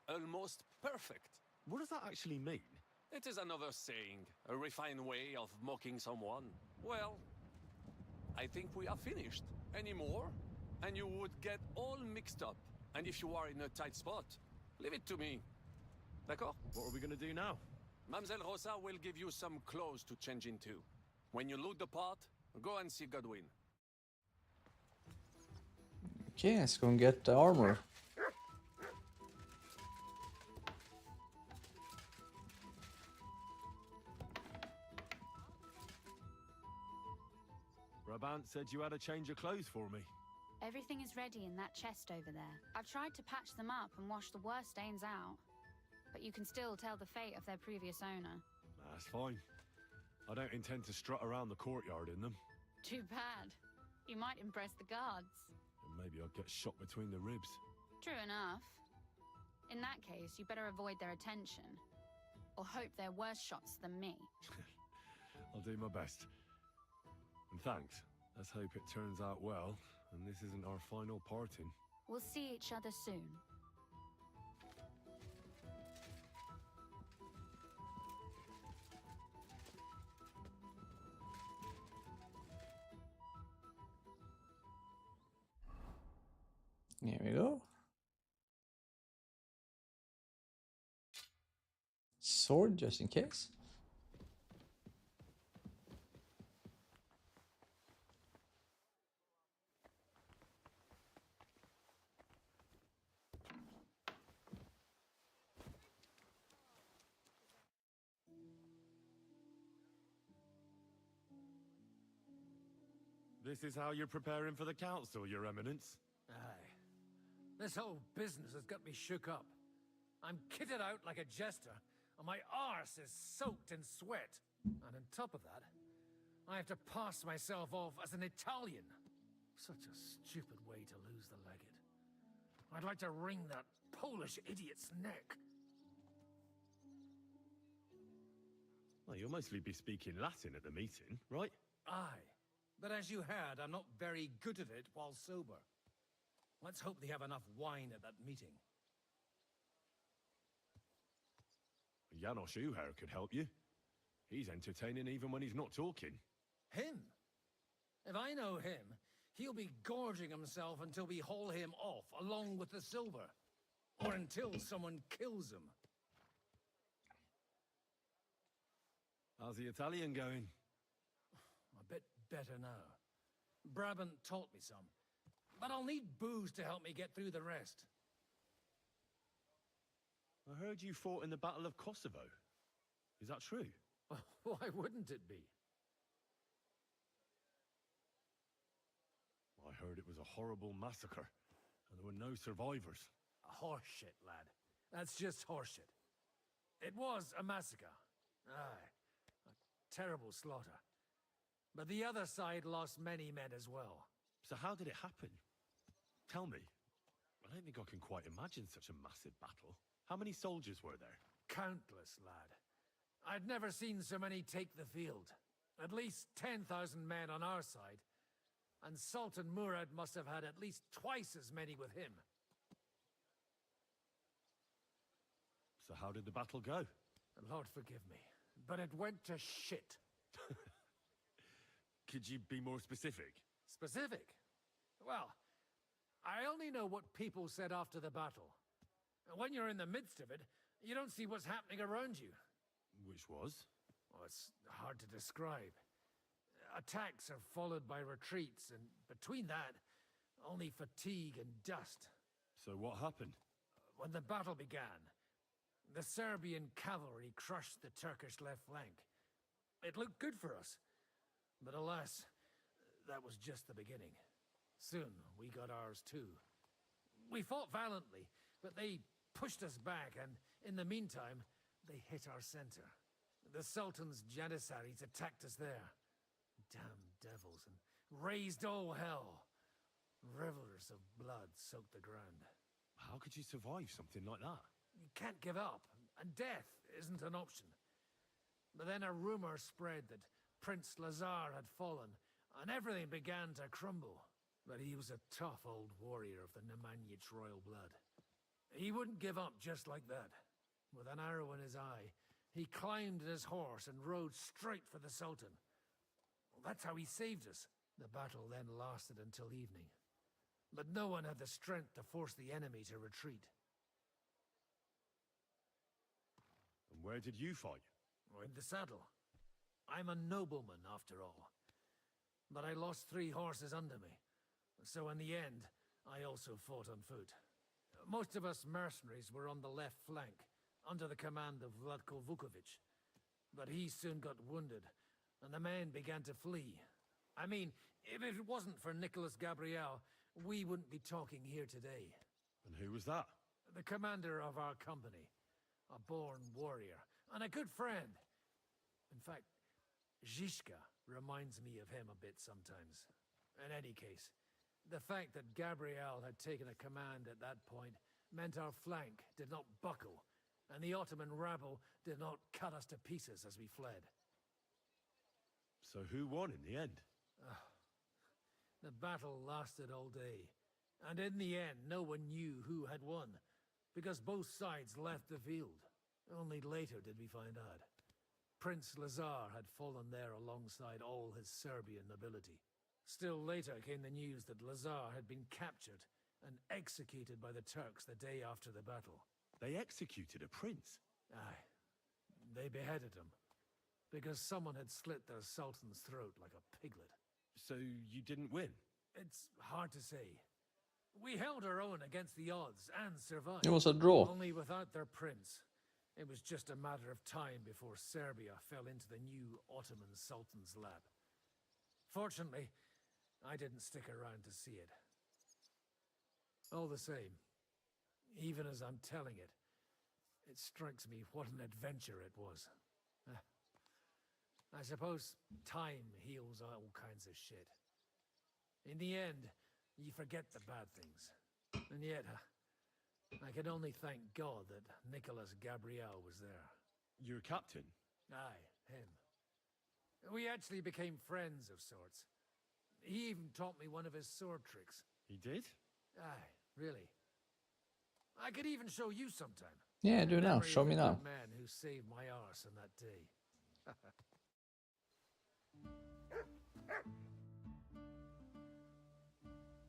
Almost perfect. What does that actually mean? It is another saying, a refined way of mocking someone. Well, I think we are finished. Any more? And you would get all mixed up. And if you are in a tight spot, leave it to me. D'accord? What are we going to do now? Mademoiselle Rosa will give you some clothes to change into. When you look the part, Go and see Godwin. Okay, let's go and get the armor. Brabant said you had a change of clothes for me. Everything is ready in that chest over there. I've tried to patch them up and wash the worst stains out, but you can still tell the fate of their previous owner. That's fine. I don't intend to strut around the courtyard in them. Too bad. You might impress the guards. And maybe I'll get shot between the ribs. True enough. In that case, you better avoid their attention. Or hope they're worse shots than me. I'll do my best. And thanks. Let's hope it turns out well, and this isn't our final parting. We'll see each other soon. Here we go. Sword, just in case. This is how you're preparing for the council, Your Eminence? Aye. This whole business has got me shook up. I'm kitted out like a jester, and my arse is soaked in sweat. And on top of that, I have to pass myself off as an Italian. Such a stupid way to lose the legate. I'd like to wring that Polish idiot's neck. Well, you'll mostly be speaking Latin at the meeting, right? Aye. But as you heard, I'm not very good at it while sober. Let's hope they have enough wine at that meeting. Janos Uher could help you. He's entertaining even when he's not talking. Him? If I know him, he'll be gorging himself until we haul him off, along with the silver. Or until someone kills him. How's the Italian going? A bit better now. Brabant taught me some. But I'll need booze to help me get through the rest. I heard you fought in the Battle of Kosovo. Is that true? Why wouldn't it be? I heard it was a horrible massacre, and there were no survivors. Horseshit, lad. That's just horseshit. It was a massacre. Aye. A terrible slaughter. But the other side lost many men as well. So how did it happen? Tell me. I don't think I can quite imagine such a massive battle. How many soldiers were there? Countless, lad. I'd never seen so many take the field. At least 10,000 men on our side. And Sultan Murad must have had at least twice as many with him. So how did the battle go? Lord forgive me, but it went to shit. Could you be more specific? Specific? Well, I only know what people said after the battle. When you're in the midst of it, you don't see what's happening around you. Which was? Well, it's hard to describe. Attacks are followed by retreats, and between that, only fatigue and dust. So what happened? When the battle began, the Serbian cavalry crushed the Turkish left flank. It looked good for us, but alas, that was just the beginning. Soon, we got ours too. We fought valiantly, but they pushed us back, and in the meantime, they hit our center. The Sultan's Janissaries attacked us there. Damn devils, and raised all hell. Rivers of blood soaked the ground. How could you survive something like that? You can't give up, and death isn't an option. But then a rumor spread that Prince Lazar had fallen, and everything began to crumble. But he was a tough old warrior of the Nemanjic royal blood. He wouldn't give up just like that. With an arrow in his eye, he climbed his horse and rode straight for the Sultan. That's how he saved us. The battle then lasted until evening. But no one had the strength to force the enemy to retreat. And where did you fight? In the saddle. I'm a nobleman, after all. but I lost 3 horses under me. So in the end, I also fought on foot. Most of us mercenaries were on the left flank, under the command of Vladko Vukovic. But he soon got wounded, and the men began to flee. I mean, if it wasn't for Nicholas Gabriel, we wouldn't be talking here today. And who was that? The commander of our company. A born warrior, and a good friend. In fact, Zhishka reminds me of him a bit sometimes. In any case, the fact that Gabriel had taken a command at that point meant our flank did not buckle, and the Ottoman rabble did not cut us to pieces as we fled. So who won in the end? The battle lasted all day, and in the end no one knew who had won, because both sides left the field. Only later did we find out. Prince Lazar had fallen there alongside all his Serbian nobility. Still later came the news that Lazar had been captured and executed by the Turks the day after the battle. They executed a prince? Aye. They beheaded him, because someone had slit their sultan's throat like a piglet. So you didn't win? It's hard to say. We held our own against the odds and survived. It was a draw. Only without their prince. It was just a matter of time before Serbia fell into the new Ottoman Sultan's lap. Fortunately, I didn't stick around to see it. All the same, even as I'm telling it, it strikes me what an adventure it was. I suppose time heals all kinds of shit. In the end, you forget the bad things. And yet, I can only thank God that Nicholas Gabriel was there. Your captain? Aye, him. We actually became friends of sorts. He even taught me one of his sword tricks. He did? Aye, really. I could even show you sometime. Yeah, do now. Show me now. The man who saved my arse on that day.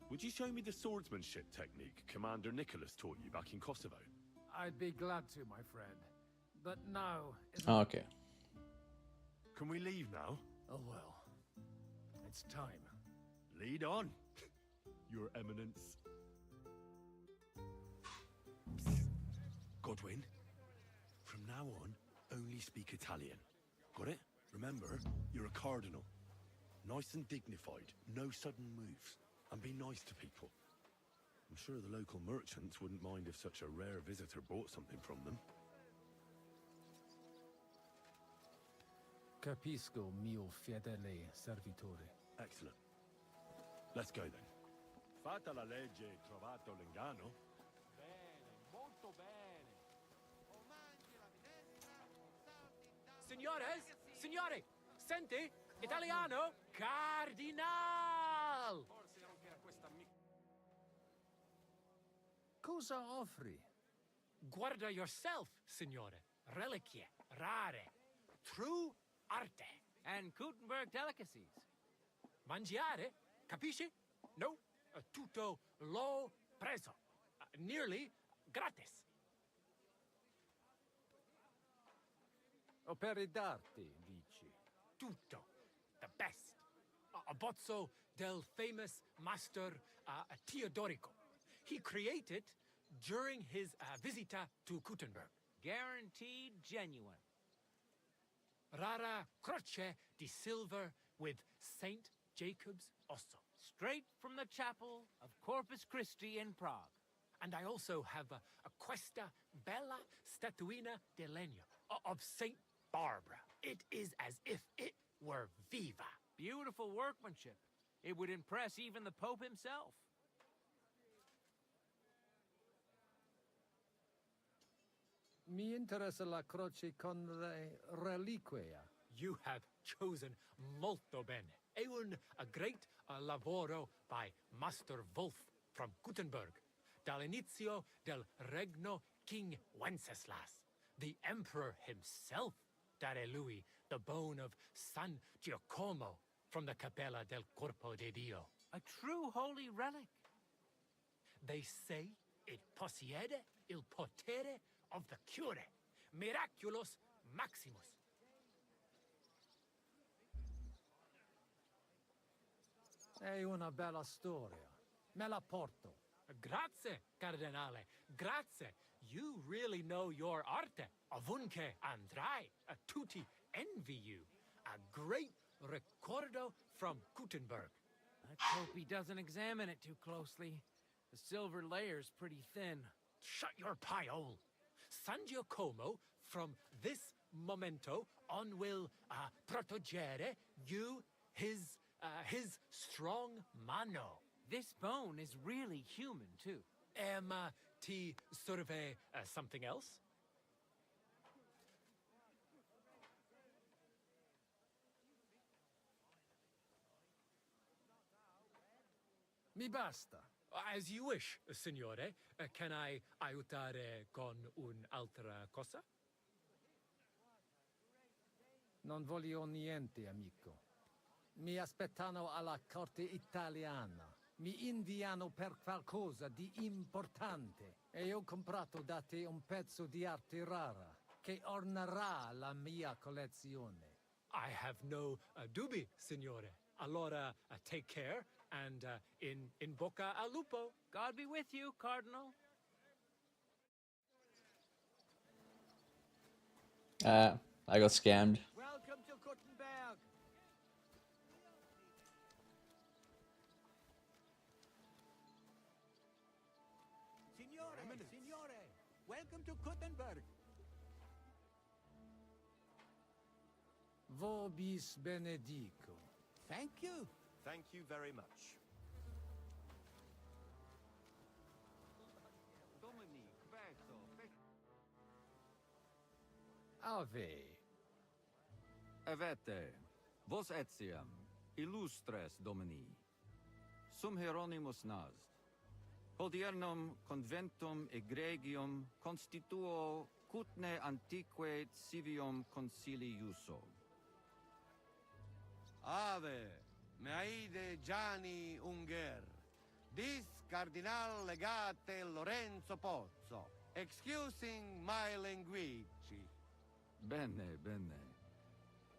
Would you show me the swordsmanship technique Commander Nicholas taught you back in Kosovo? I'd be glad to, my friend. But now... Okay. Can we leave now? Oh well. It's time. Lead on, Your Eminence. Godwin, from now on, only speak Italian. Got it? Remember, you're a cardinal. Nice and dignified, no sudden moves. And be nice to people. I'm sure the local merchants wouldn't mind if such a rare visitor bought something from them. Capisco, mio fedele servitore. Excellent. Let's go then. Fatta la legge e trovato l'inganno. Bene, molto bene. Signores, signore, senti? Italiano? Cardinal! Cosa offri? Guarda yourself, signore. Reliquie, rare, true arte. And Gutenberg delicacies. Mangiare? Capisci? No, tutto l'ho preso. Nearly gratis. Opere d'arte, dici? Tutto. The best. A bozzo del famous master Teodorico. He created during his visita to Gutenberg. Guaranteed genuine. Rara croce di silver with Saint Jacob's osso. Straight from the chapel of Corpus Christi in Prague. And I also have a questa bella statuina di legno of Saint Barbara. It is as if it were viva. Beautiful workmanship. It would impress even the Pope himself. Mi interessa la croce con le reliquie. You have chosen molto bene. È a great lavoro by Master Wolf from Gutenberg, dall'inizio del regno King Wenceslas. The emperor himself dare lui the bone of San Giacomo from the Capella del Corpo de Dio. A true holy relic. They say it possiede il potere of the cure. Miraculous Maximus. Sei una bella storia. Me la porto. Grazie, Cardinale. Grazie. You really know your arte. Ovunque andrai. Tutti envy you. A great ricordo from Gutenberg. Let's hope he doesn't examine it too closely. The silver layer's pretty thin. Shut your pie-hole. San Giacomo, from this momento on, will proteggere you, his strong mano. This bone is really human, too. Ti serve something else? Mi basta. As you wish, signore. Can I aiutare con un'altra cosa? Non voglio niente, amico. Mi aspettano alla corte italiana. Mi inviano per qualcosa di importante. E ho comprato da te un pezzo di arte rara che ornerà la mia collezione. I have no dubbi, signore. Allora, take care, and in bocca al lupo. God be with you, Cardinal. I got scammed. Welcome to Gutenberg. Signore, welcome to Gutenberg. Vobis benedico. Thank you. Thank you very much. Ave. Avete, vos etiam, illustres domini, sum Hieronymus nast, hodiernum conventum egregium constituo cutne antique civium concili iuso. Ave, meaide Gianni Unger, dis Cardinal Legate Lorenzo Pozzo, excusing my language. Bene, bene.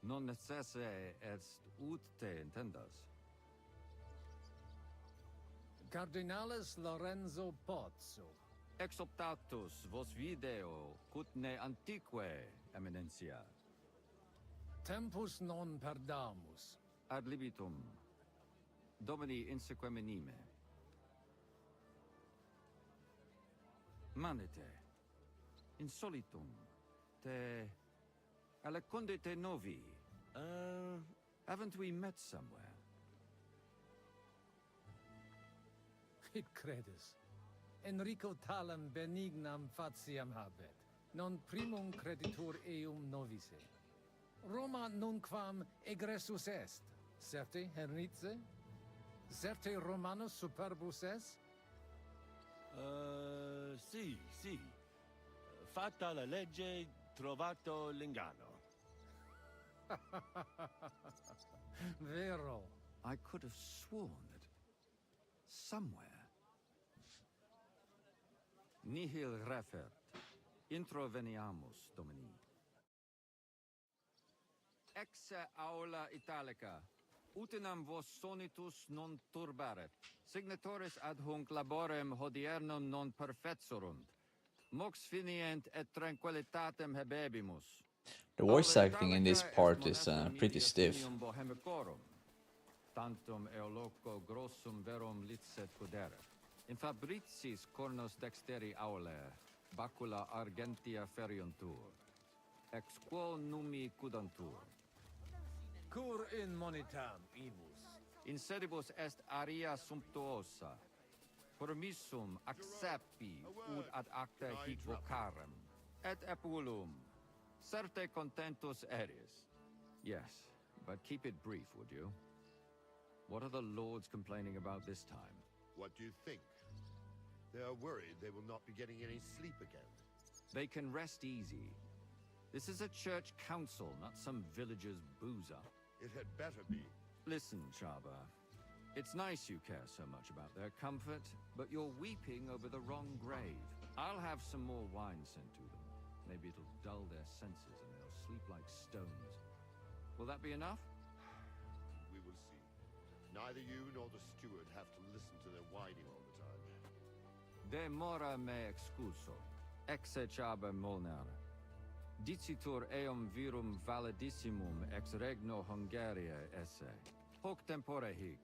Non necesse est ut te intendas. Cardinales Lorenzo Pozzo. Ex optatus vos video cutne antique eminentia. Tempus non perdamus. Ad libitum. Domini inseque menime. Manete. Insolitum. Te alecunde te novi. Haven't we met somewhere? It credes. Enrico talem benignam fatiam habet. Non primum creditur eum novice. Roma nunquam egressus est. Certe, Henrice? Certe Romanus superbus est? Sì, sì. Fatta la legge, trovato l'ingano. Vero. I could have sworn that somewhere. Nihil refert. Introveniamus, Domini. Ex aula italica. Utinam vos sonitus non turbaret. Signatoris ad hunc laborem hodiernum non perfetsurunt. Mox finient et tranquillitatem habebimus. The voice acting in this part is pretty stiff. Tantum eoloco grossum verum licet pudere. In fabricis cornos dexteri aule, bacula argentia feriuntur. Ex quo numi cudantur. Cur in monitam, ibus. In sedibus est aria sumptuosa. Permissum acceppi ud ad acta hic vocarem. Et epulum. Certe contentus eris. Yes, but keep it brief, would you? What are the lords complaining about this time? What do you think? They are worried they will not be getting any sleep again. They can rest easy. This is a church council, not some villager's boozer. It had better be. Listen, Chaba. It's nice you care so much about their comfort, but you're weeping over the wrong grave. I'll have some more wine sent to them. Maybe it'll dull their senses and they'll sleep like stones. Will that be enough? We will see. Neither you nor the steward have to listen to their whining all the time. De mora me excuso, exe chaber molnar. Dicitur eum virum validissimum ex regno Hungaria esse. Hoc tempore hic,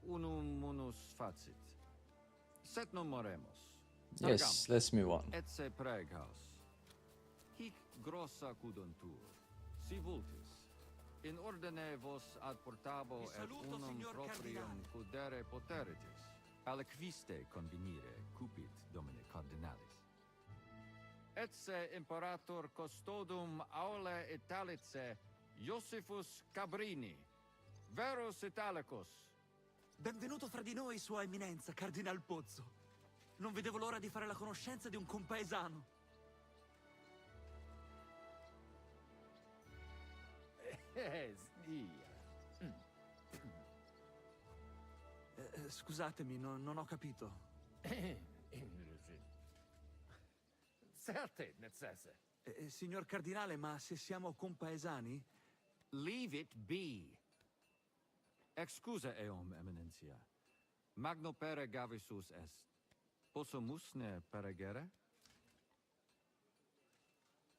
unum munus facit. Set non moremus. Yes, let's move on. Etse preghaus. Hic grossa cuduntur. Si vultis. In ordine vos ad portabo et unum proprium cudere poteritis. Aliquiste convenire cupit domine cardinalis. Etse imperator custodum aule Italice Iosifus Cabrini. Verus Italicus. Benvenuto fra di noi, Sua Eminenza, Cardinal Pozzo. Non vedevo l'ora di fare la conoscenza di un compaesano. Scusatemi, non ho capito. Certe, necesse. Signor Cardinale, ma se siamo compaesani? Leave it be. Excusa eum, eminentia. Magno pere gavisus est. Possumus ne peregere?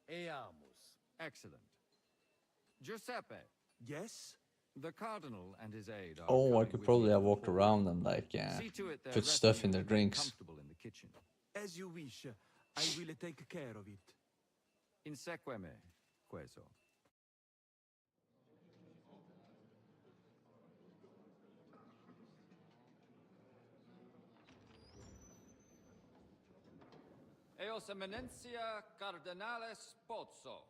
Eamus. Excellent. Giuseppe. Yes? The cardinal and his aide are Oh, I coming could with probably me have to walked the around and like See to it their put stuff in retinue their remain drinks. comfortable in the kitchen. As you wish. I will take care of it. Inseque me, queso. Eos eminentia cardinales Pozzo.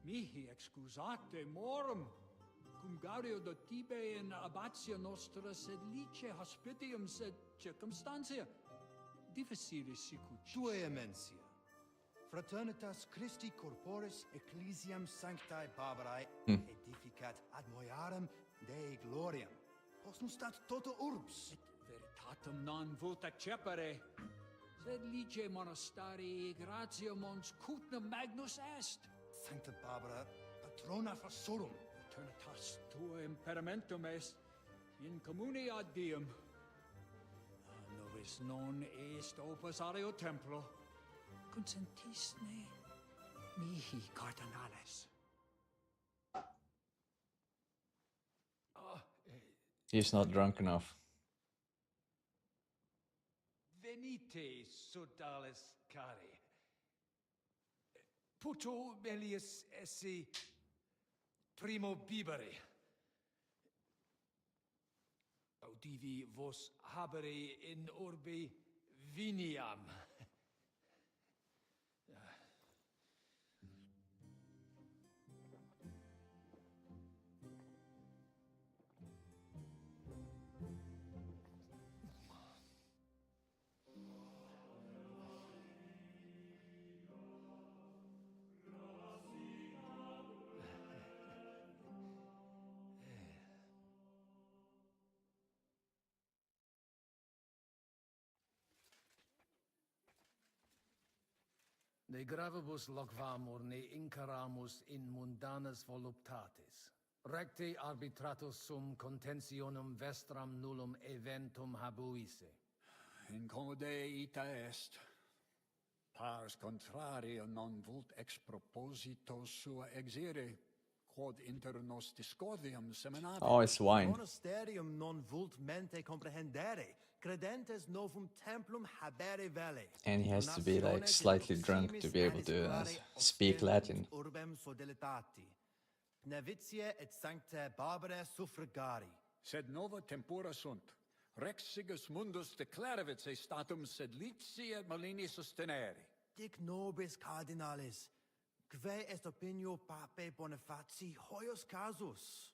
Mihi excusate morum, cum gaudio do tibe in abatia nostra sed lice hospitium sed circumstantia difficilis sicut. Tue emensia. Fraternitas Christi corporis ecclesiam sanctae Barbarae edificat ad moiarem Dei gloriam. Post stat toto urbs. Et veritatem non vult accepere, sed lice monastarii gratia mons cutnam magnus est. Sancta Barbara, patrona fassorum. Eternitas tua imperamentum est in communi ad diem. Novis non est opus areo templo. Consentisne mihi cardinales. He's not drunk enough. Venite, sodales cari. Puto melius esse primo bibere. Audivi vos habere in orbe viniam. Ne gravibus loquamur ne incaramus in mundanas voluptatis. Recte arbitratus sum contentionum vestram nullum eventum habuisse. Incomode ita est. Pars contrario non vult ex proposito sua exire, quod inter nos discordium seminabit. Oh, it's wine. Monasterium non vult mente comprehendere. Credentes novum templum habere vele. And he has to be like slightly drunk to be able to speak Latin. Urbem sodelitati. Nevitie et sancta Barbara suffragari. Sed nova tempora sunt. Rex sigus mundus declaravit se statum sed lici et malini sustenere. Dic nobis cardinales. Quae est opinio pape Bonifaci hoius casus?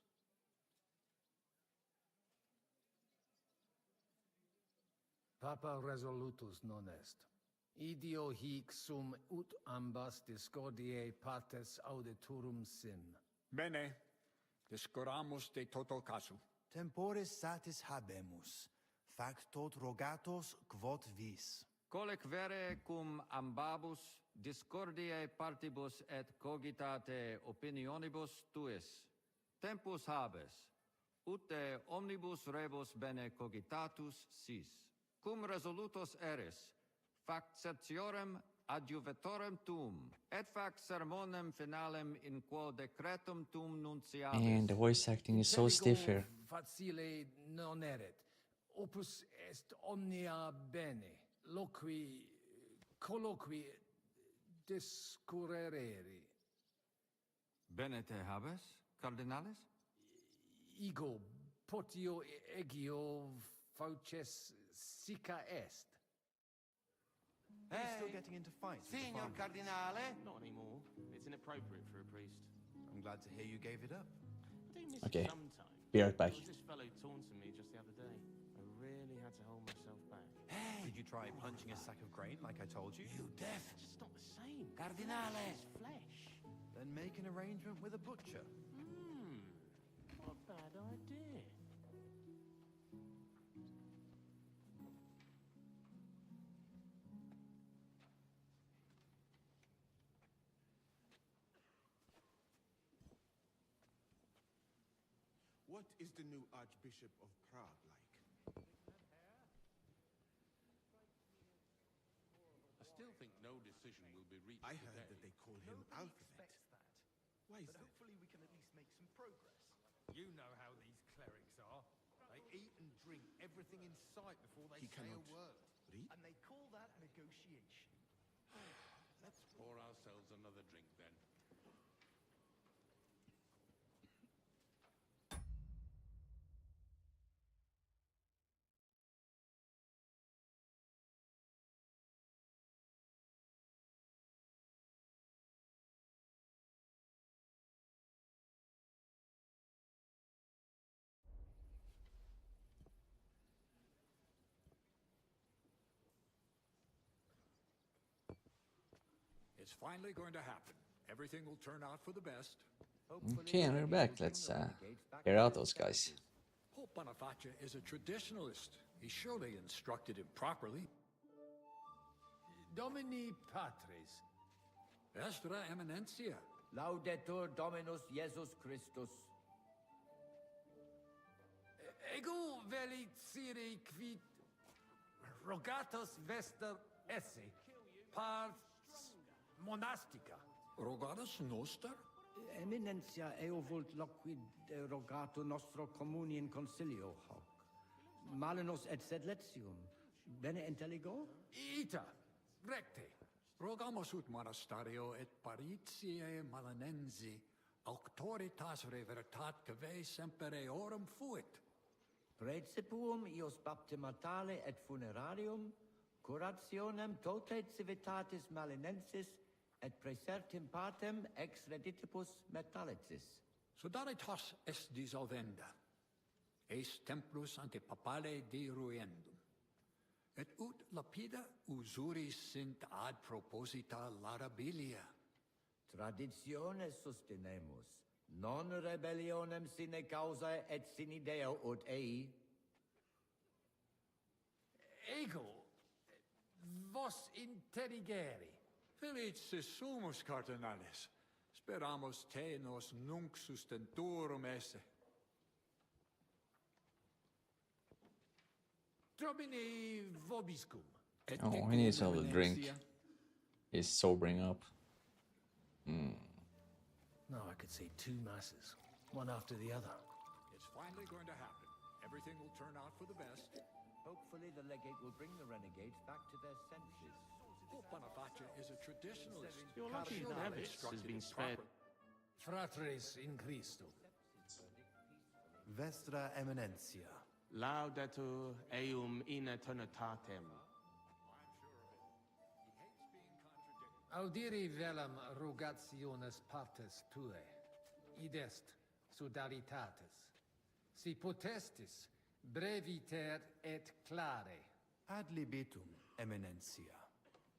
Papa resolutus non est. Idio hic sum ut ambas discordiae partes auditorum sin. Bene, discuramus de toto casu. Temporis satis habemus. Fac tot rogatos quod vis. Colec vere cum ambabus discordiae partibus et cogitate opinionibus tuis. Tempus habes, ut de omnibus rebus bene cogitatus sis. Cum resolutos eris, fac certiorem adjuvetorem tuum, et fac sermonem finalem in quo decretum tuum nunciabis. And the voice acting is so stiff here. Facile non erit. Opus est omnia bene. Loqui colloqui discurrere. Bene te habes, cardinalis? Ego potio egio fauces sica est. Hey, still getting into fights with the Signor farmers? Cardinale? Not anymore. It's inappropriate for a priest. I'm glad to hear you gave it up. I do miss Okay. it sometimes. Be right back. There was this fellow taunting me just the other day. I really had to hold myself back. Hey! Did you try punching a sack of grain like I told you? You deaf! It's just not the same. Cardinale! It's flesh. Then make an arrangement with a butcher. What a bad idea. What is the new Archbishop of Prague like? I still think no decision will be reached I today. heard that they call him Alphabet. Why is that? Hopefully we can at least make some progress. You know how these clerics are. They eat and drink everything in sight before they He say a cannot word. read? And they call that negotiation. Let's pour ourselves another drink then. It's finally going to happen. Everything will turn out for the best. Okay, and we're back. Let's hear out those guys. Pope Boniface is a traditionalist. He surely instructed him properly. Domini Patres. Vestra Eminentia. Laudetur Dominus Jesus Christus. Ego velicire quid rogatus vester esse pars monastica. Rogatus noster? Eminentia eo vult loquid rogato nostro communi in consilio hoc. Malinus et sed letium. Bene intelligo? Ita, recte. Rogamus ut monastario et paritiae malanensi auctoritas revertat cave semper eorum fuit. Precipuum ius baptimatale et funerarium, curationem tote civitatis malinensis et praesertim partem ex reditibus metallicis. Sodalitas est dissolvenda, eis templus ante papale deruendum. Et ut lapida usuris sint ad proposita larabilia. Traditiones sustenemus, non rebellionem sine causa et sine Deo ut ei. Ego vos interrigere. Felicis sumus, cardinalis. Speramus te nos nunc sustentorum esse. Domini vobiscum. Oh, he needs a little drink. He's sobering up. No, I could say 2 masses, one after the other. It's finally going to happen. Everything will turn out for the best. Hopefully the legate will bring the renegades back to their senses. Pope Boniface is a traditionalist. You're lucky Nevis has been spared. Fratres in Christo. Vestra Eminentia. Laudetur eum in eternitatem. Audiri velam rogationes partes tue, id est sodalitatis. Si potestis, breviter et clare. Ad libitum, Eminentia.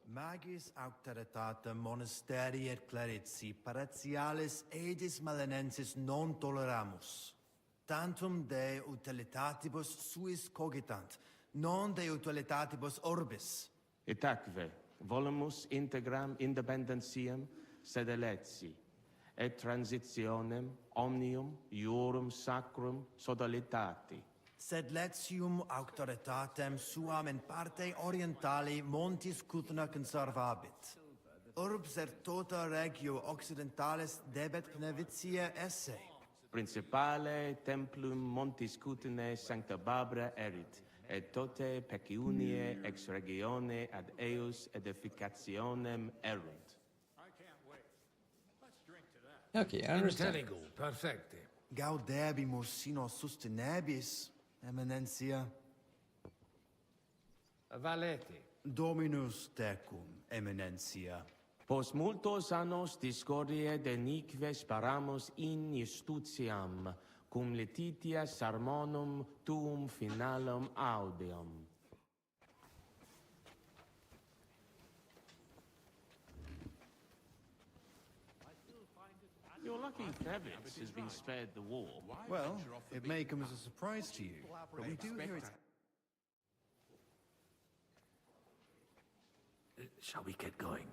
Magis auctoritatem monasteri et clerici paratialis edis malinensis non toleramus. Tantum de utilitatibus suis cogitant, non de utilitatibus orbis. Itaque, volumus integram independentiam sedeletsi, et transitionem omnium iurum sacrum sodalitati. Sed letium auctoritatem suam in parte orientali montis Cutna conservabit. Urbs et tota regio occidentalis debet pnevitia esse. Principale templum montis Cutinae sancta Barbara erit, et tote peciunie ex regione ad eus edificationem erunt. Okay, I understand. Intelligo, perfecte. Gaudebimus sino sustenebis, eminentia. Valete. Dominus tecum, eminentia. Post multos annos discordiae denique sparamus in justitiam, cum letitia sermonum tuum finalum audium. You're lucky Thebes has been spared the war. Well, it may come as a surprise to you, but we do hear it. Shall we get going?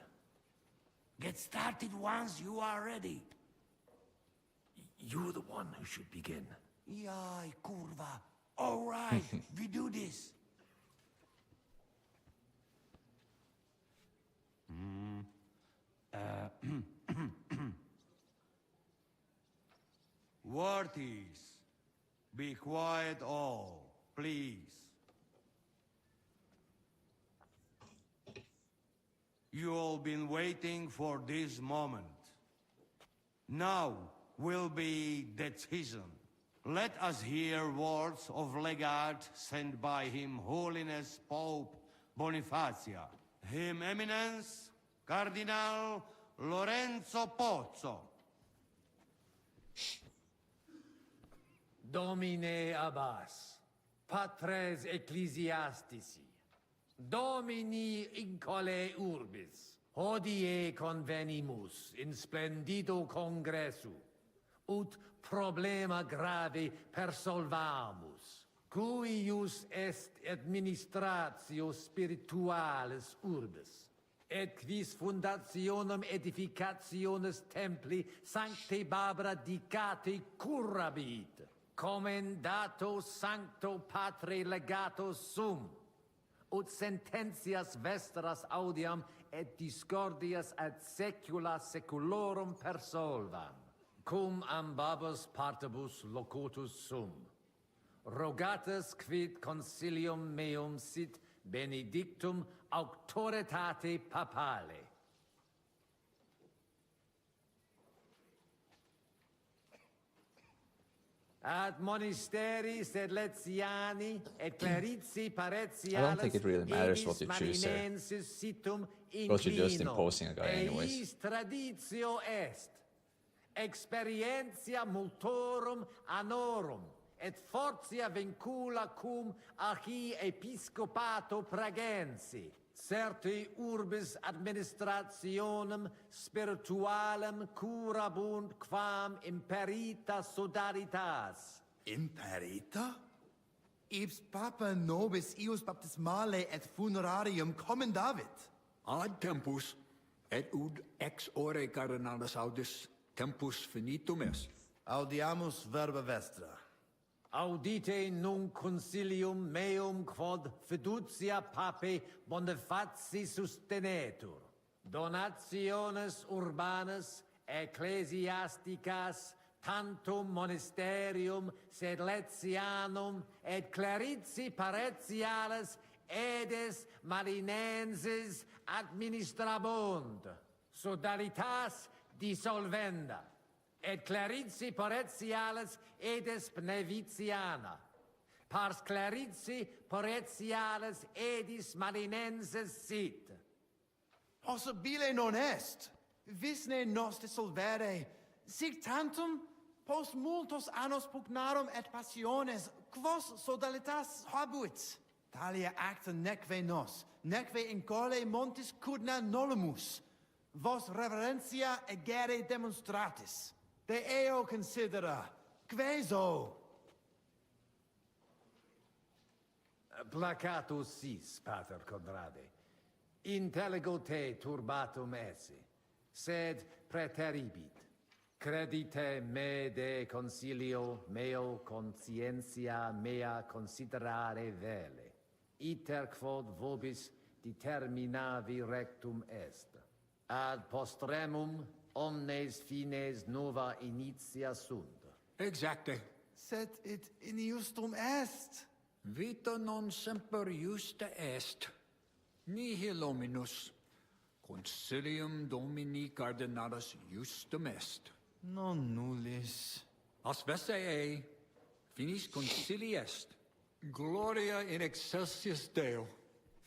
Get started once you are ready. You're the one who should begin. Yai, curva. All right, we do this. Worthies, be quiet all, please. You all been waiting for this moment. Now will be decision. Let us hear words of legate sent by Him Holiness Pope Bonifacia, Him Eminence Cardinal Lorenzo Pozzo. Domine Abbas, patres ecclesiastici, Domini incole urbis, hodie convenimus in splendido congressu, ut problema grave persolvamus, cuius est administratio spiritualis urbis, et quis fundationem edificationes templi sancte Barbara dicate curabit, commendato sancto patre legato sum, ut sententias vestras audiam et discordias ad secula seculorum persolvam, cum ambabus partibus locutus sum. Rogatus quid consilium meum sit benedictum auctoritate papale. Ad monasteris et letiani et clerici paretialis I don't think it really matters what you choose here. Because you're just imposing a guy anyways. Eis traditio est, experientia multorum annorum, et fortia vincula cum archi episcopato pragensi, certe urbis administrationem spiritualem curabunt quam imperita sodalitas. Imperita? Ibs papa nobis ius baptismale et funerarium commendavit. Ad tempus, et ud ex ore cardinalis audis, tempus finitum est. Audiamus verba vestra. Audite nunc concilium meum quod fiducia pape Bonifaci sustenetur. Donationes urbanas ecclesiasticas tantum monasterium sed letianum et clerici paretialis edes marinenses administrabunt, sodalitas dissolvenda, et clerici paretialis edes pnevitiana, pars clerici paretialis edis marinenses sit. Possibile non est. Visne nos dissolvere. Sic tantum post multos annos pugnarum et passiones quos sodalitas habuit. Talia acta neque nos, neque incole montis cudna nolumus. Vos reverentia egere demonstratis. De eo considera, queso. Placatus sis, pater Conrade. Intelligo te turbatum esse, sed preteribit. Credite me de consilio meo conscientia mea considerare vele. Iter quod vobis determinavi rectum est. Ad postremum omnes fines nova initia sunt. Exacte. Sed it injustum est. Vita non semper justa est. Nihil hominus. Concilium Domini Cardinalis justum est. Non nullis. Asvesse ei, finis concili est. Gloria in excelsis Deo.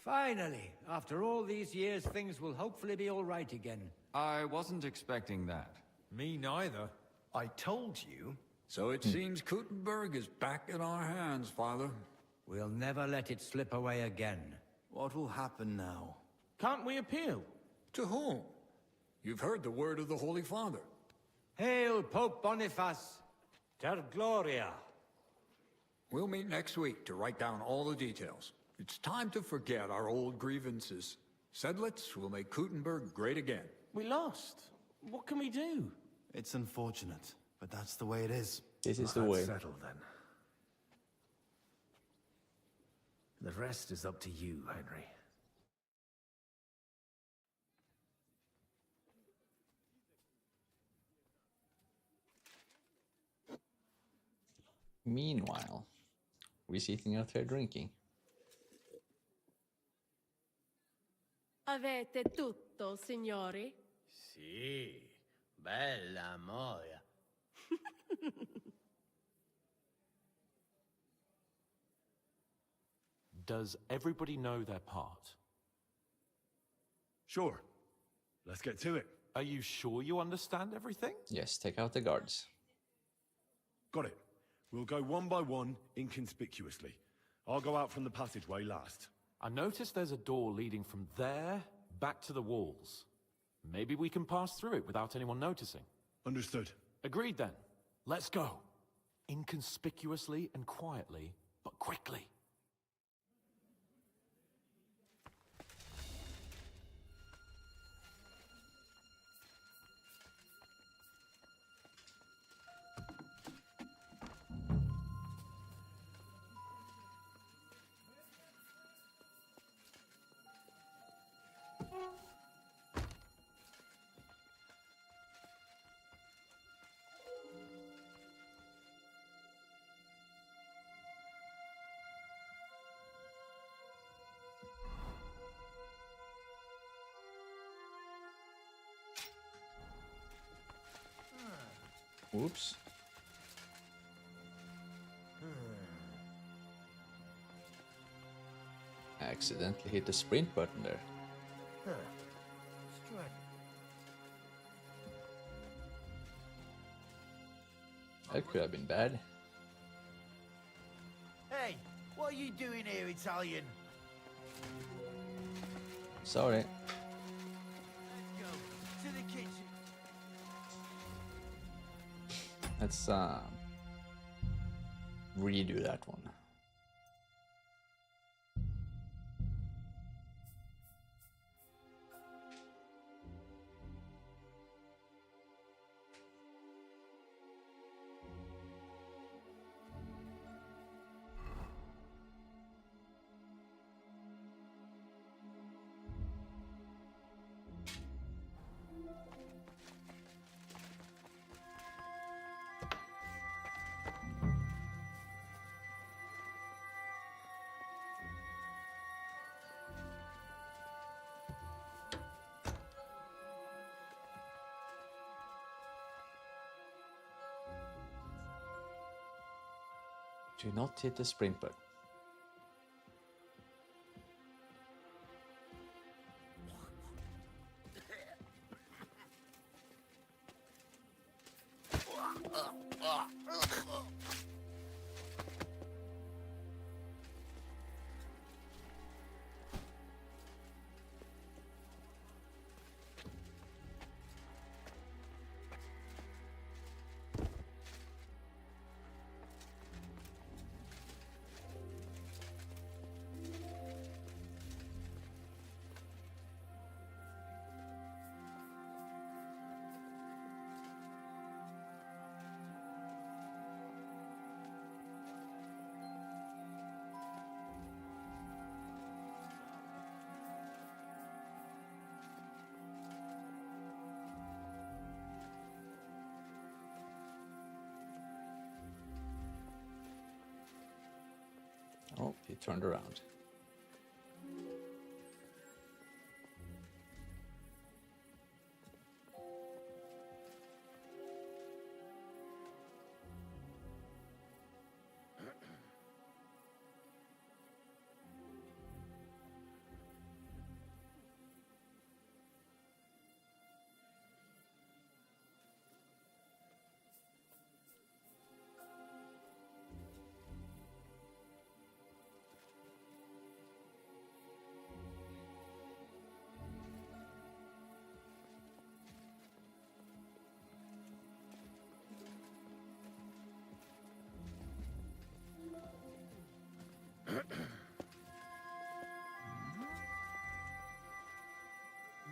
Finally, after all these years, things will hopefully be all right again. I wasn't expecting that. Me neither. I told you. So it seems Kuttenberg is back in our hands, Father. We'll never let it slip away again. What will happen now? Can't we appeal? To whom? You've heard the word of the Holy Father. Hail, Pope Boniface! Ter Gloria! We'll meet next week to write down all the details. It's time to forget our old grievances. Sedlitz will make Kuttenberg great again. We lost. What can we do? It's unfortunate, but that's the way it is. This is the way. Settle then. The rest is up to you, Henry. Meanwhile, we're sitting out here drinking. Avete tutto, signori? Sì, bella moia. Does everybody know their part? Sure. Let's get to it. Are you sure you understand everything? Yes, take out the guards. Got it. We'll go one by one, inconspicuously. I'll go out from the passageway last. I noticed there's a door leading from there back to the walls. Maybe we can pass through it without anyone noticing. Understood. Agreed then. Let's go. Inconspicuously and quietly, but quickly. Oops. I accidentally hit the sprint button there. That could have been bad. Hey, what are you doing here, Italian? Sorry. Let's go to the kitchen. Let's redo that one. Do not hit the sprint button. Oh, he turned around.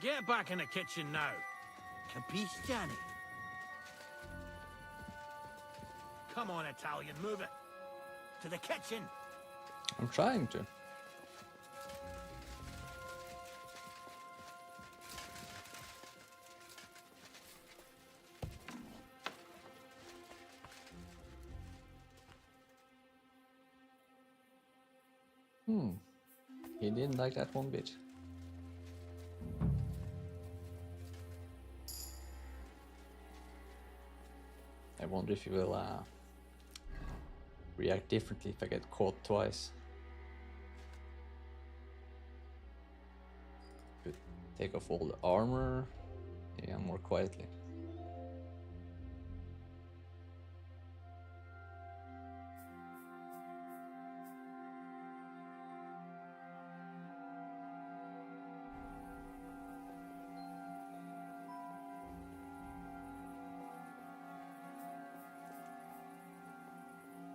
Get back in the kitchen now. Capisci, Johnny? Come on, Italian, move it. To the kitchen. I'm trying to. He didn't like that one bit. I wonder if he will react differently if I get caught twice. Could take off all the armor. Yeah, more quietly.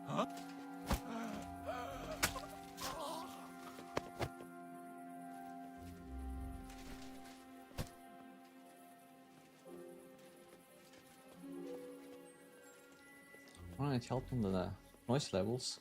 Huh? Alright, help on the noise levels.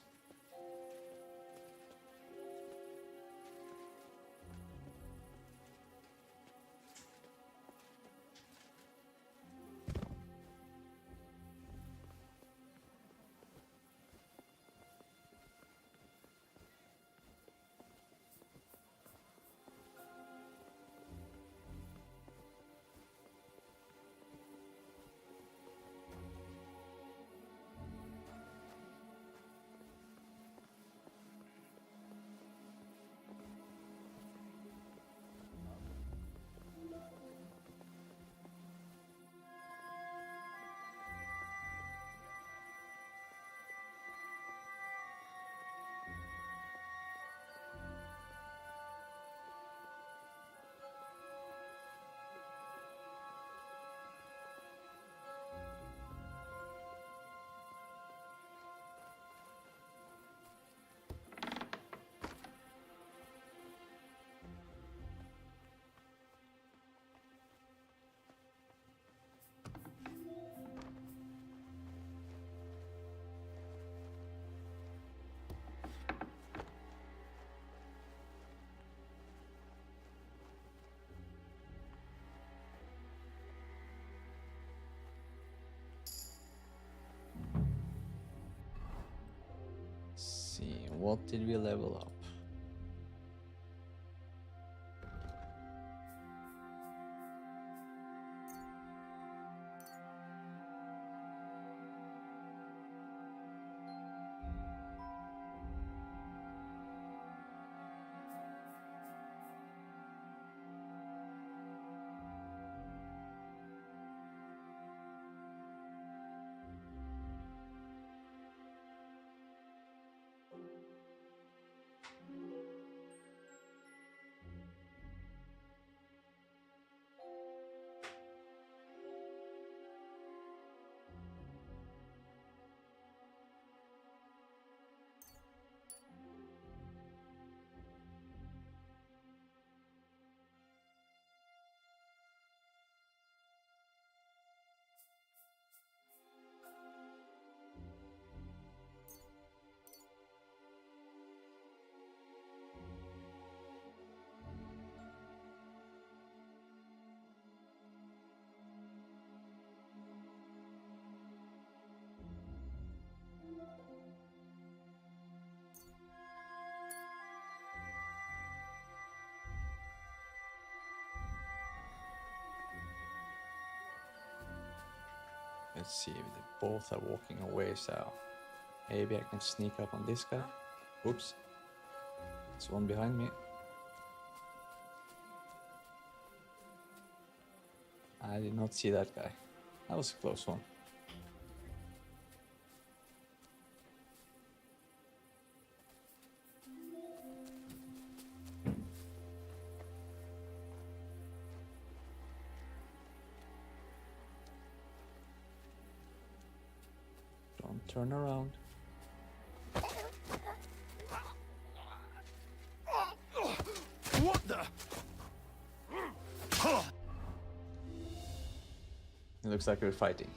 See, what did we level up? Let's see, they both are walking away, so maybe I can sneak up on this guy. Oops. There's one behind me. I did not see that guy. That was a close one. Don't turn around. What the? It looks like we're fighting.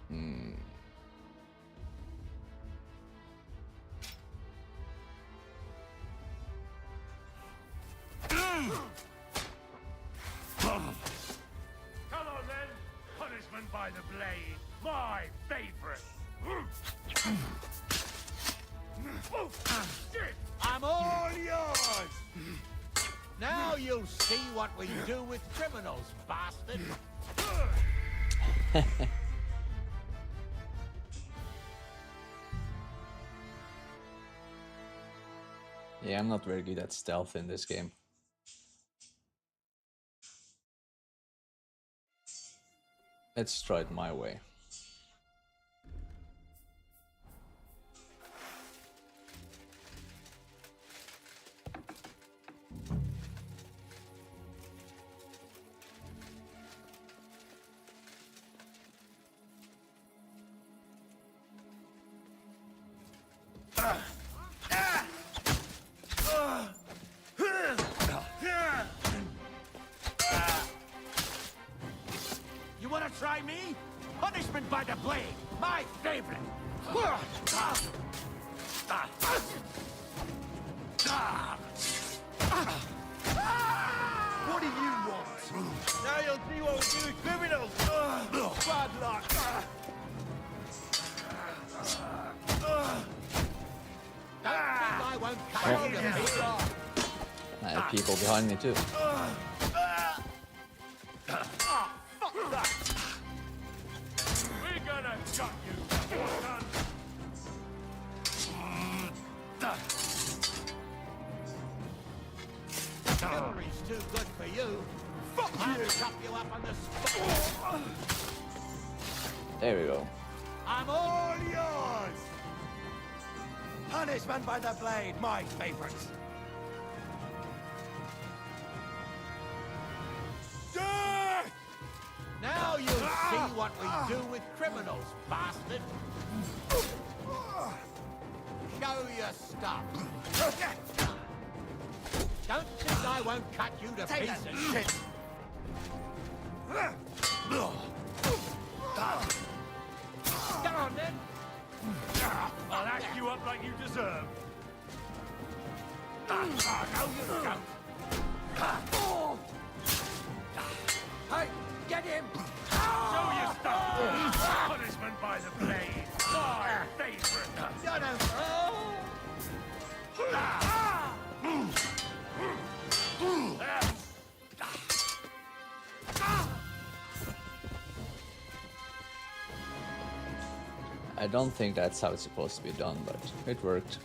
Hmm. Come on then! Punishment by the blade! My favorite! I'm all yours! Now you'll see what we do with criminals, bastard! Yeah, I'm not very good at stealth in this game. Let's try it my way. You wanna try me? Punishment by the blade, my favorite! What do you want? Now you'll see what we do with criminals. Bad luck. Don't think I won't cut you to pieces. I have people behind me too. Fuck that! We're gonna cut you, son! Chivalry's too good for you. Fuck you! Chop you up on the spot. There we go. I'm all yours. Punishment by the blade, my favorite. Now you'll see what we do with criminals, bastard. Show your stuff. Don't think I won't cut you to Take that pieces. shit. Come on then. I'll act you up like you deserve. No, you don't. Hey, get him! Show your stuff! Punishment by the blade! My favorite! No, no. I don't think that's how it's supposed to be done, but it worked.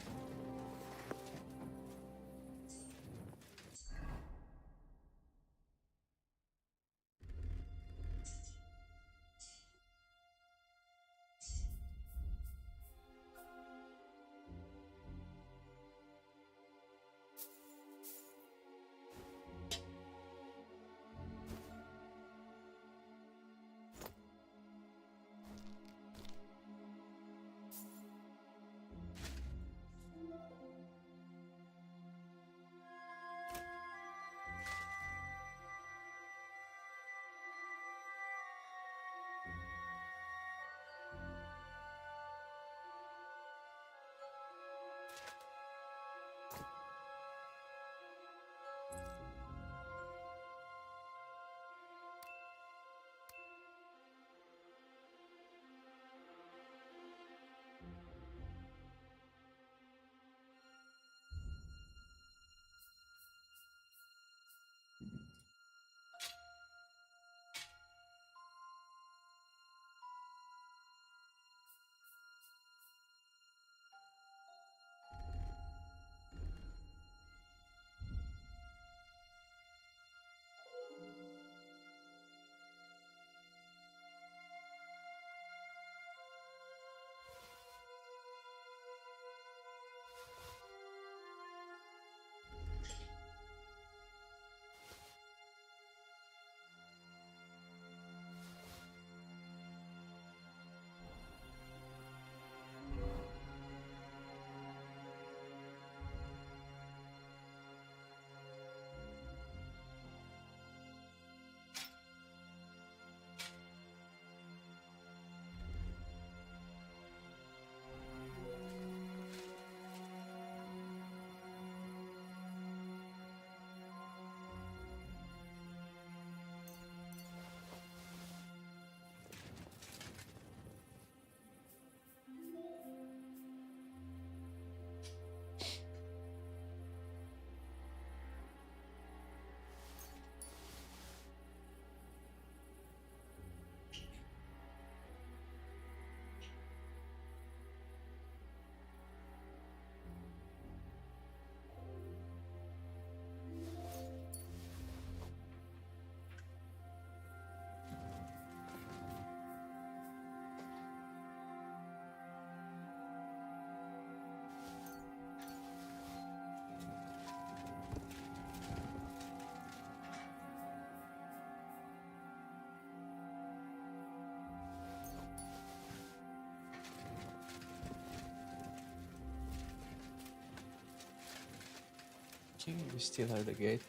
Okay, we still have the gate.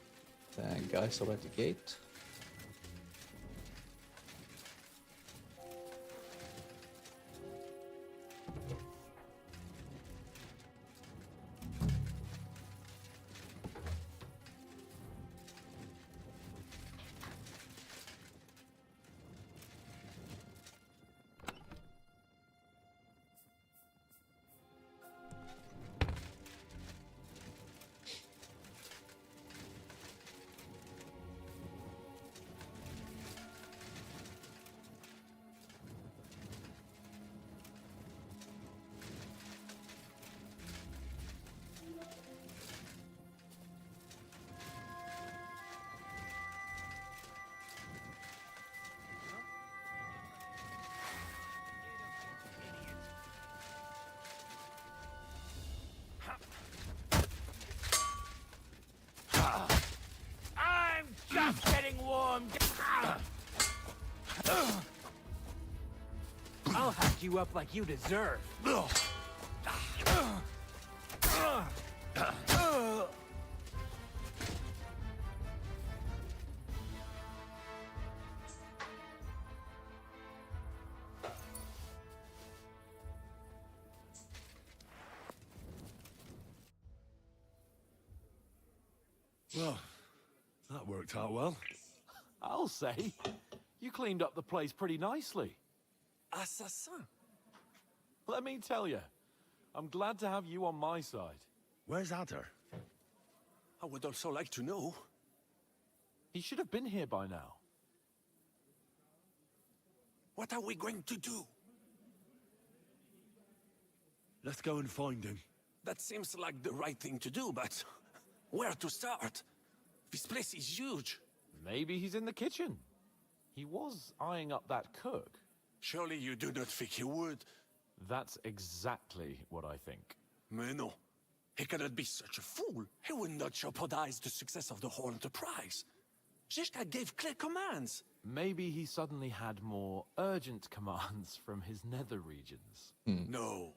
Guys over at the gate. I'm just getting warmed. I'll hack you up like you deserve. Well, that worked out well. I'll say. You cleaned up the place pretty nicely. Assassin. Let me tell you, I'm glad to have you on my side. Where's Adder? I would also like to know. He should have been here by now. What are we going to do? Let's go and find him. That seems like the right thing to do, but where to start? This place is huge. Maybe he's in the kitchen. He was eyeing up that cook. Surely you do not think he would? That's exactly what I think. Mais non. He cannot be such a fool. He would not jeopardize the success of the whole enterprise. Zizka gave clear commands. Maybe he suddenly had more urgent commands from his nether regions. No.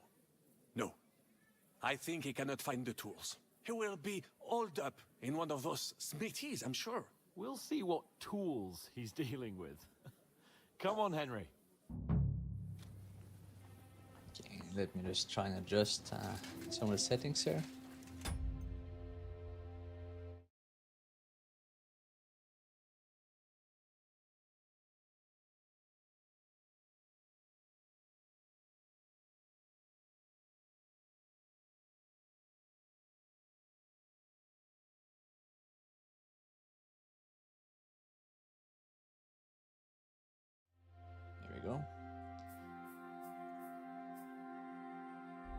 No. I think he cannot find the tools. He will be holed up in one of those smithies, I'm sure. We'll see what tools he's dealing with. Come on, Henry. Okay, let me just try and adjust some of the settings here. There we go.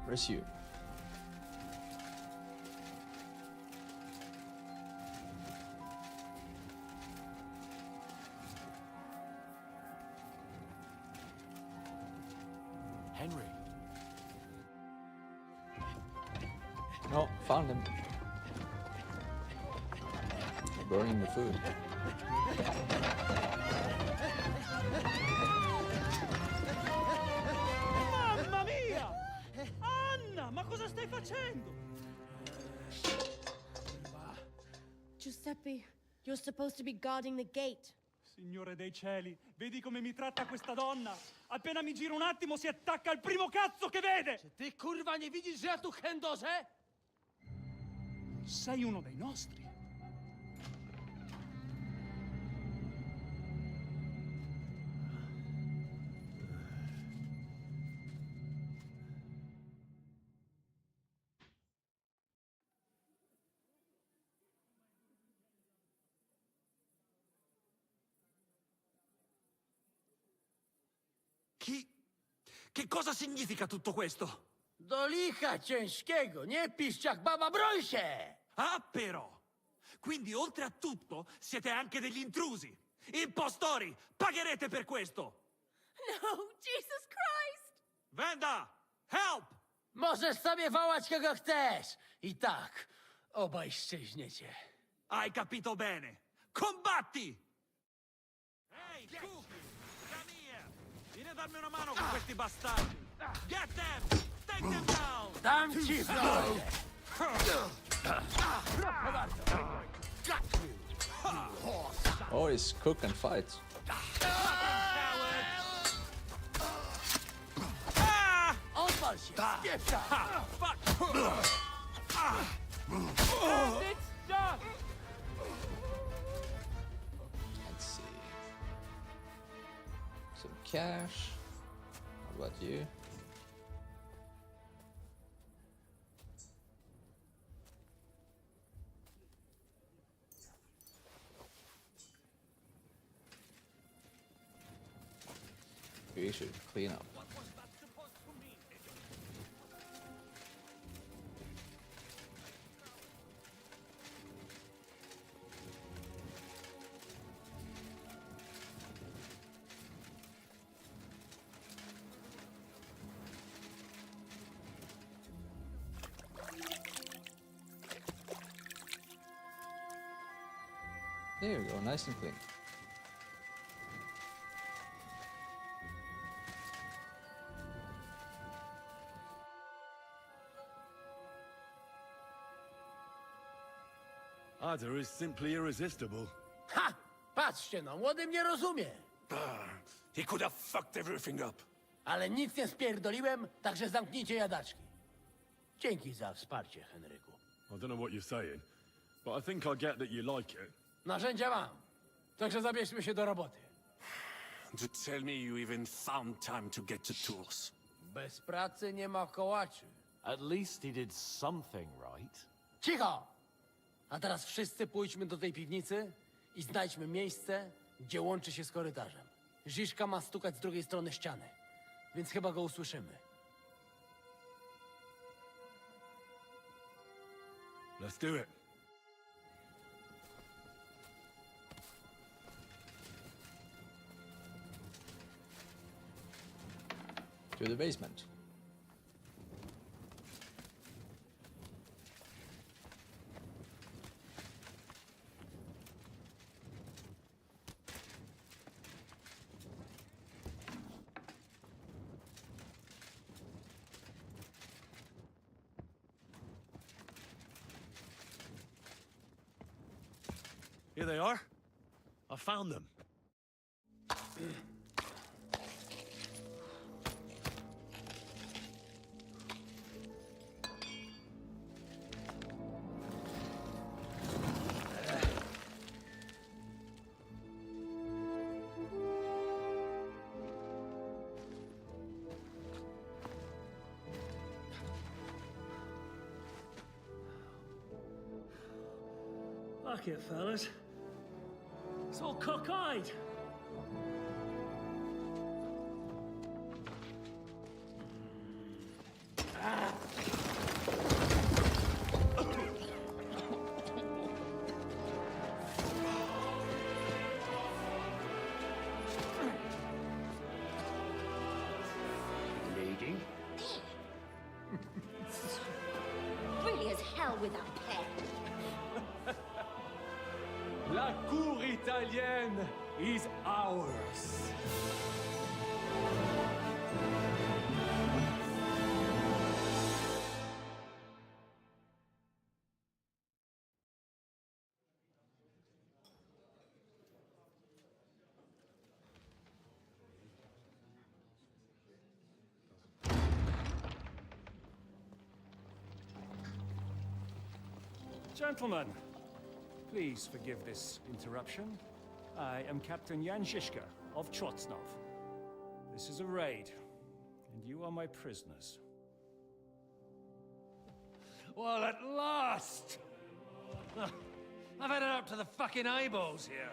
Resume. Henry. Oh, found him. Burning the food. Mamma mia! Anna, ma cosa stai facendo? Giuseppe, you're supposed to be guarding the gate. Signore dei cieli, vedi come mi tratta questa donna? Appena mi giro un attimo si attacca al primo cazzo che vede! Czy ty kurwa nie widzisz, że ja tu chędożę? Sei uno dei nostri. Che cosa significa tutto questo? Do licha ciężkiego, nie piszcz jak baba, broń się! Ah, però! Quindi, oltre a tutto, siete anche degli intrusi! Impostori! Pagherete per questo! No, Jesus Christ! Venda! Help! Możesz sobie wołać kogo chcesz. I tak, obaj szczęśniecie. Hai capito bene! Combatti! Ehi, Cookie! Come here! Vieni a darmi una mano con questi bastardi! Get them! Take them down! Dam ci w mordę. Oh, it's cook and fight. Let's see. Some cash. How about you? We should clean up. There we go, nice and clean. Ada is simply irresistible. Ha! Patrzcie no, młody mnie rozumie. He could have fucked everything up. Ale nic nie spierdoliłem, także zamknijcie jadaczki. Dzięki za wsparcie, Henryku. I don't know what you're saying, but I think I get that you like it. Narzędzia mam. Także zabierzmy się do roboty. To tell me you even found time to get to tools. Bez pracy nie ma kołaczy. At least he did something right. Cicho! A teraz wszyscy pójdźmy do tej piwnicy i znajdźmy miejsce, gdzie łączy się z korytarzem. Ziszka ma stukać z drugiej strony ściany, więc chyba go usłyszymy. Let's do it. To the basement. Here they are. I found them. Fuck it, fellas. It's all cockeyed. Lady? Pretty as hell without hair. La cour italienne is ours. Gentlemen, please forgive this interruption. I am Captain Jan Žižka of Trotznov. This is a raid, and you are my prisoners. Well, at last! I've had it up to the fucking eyeballs here.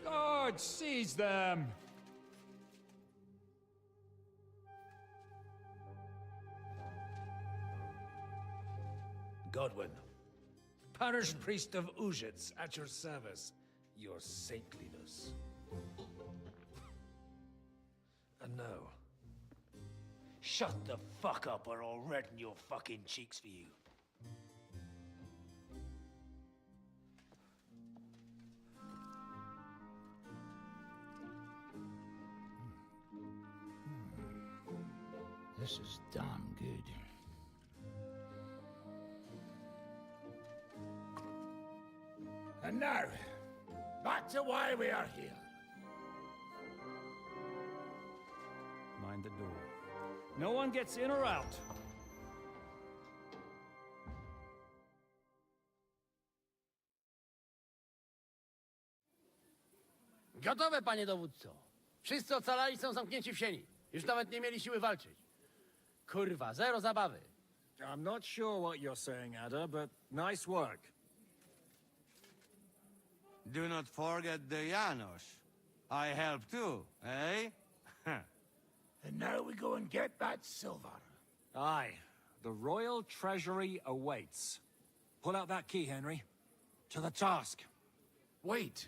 Guard, seize them! Godwin, parish priest of Uzhitz, at your service, your saintliness. And now, shut the fuck up or I'll redden your fucking cheeks for you. This is damn good. And now, back to why we are here. Mind the door. No one gets in or out. Gotowe, panie dowódco. Wszyscy ocalali są zamknięci w sieni. Już nawet nie mieli siły walczyć. Kurwa, zero zabawy. I'm not sure what you're saying, Ada, but nice work. Do not forget the Janos. I help too, eh? And now we go and get that silver. Aye. The royal treasury awaits. Pull out that key, Henry. To the task. Wait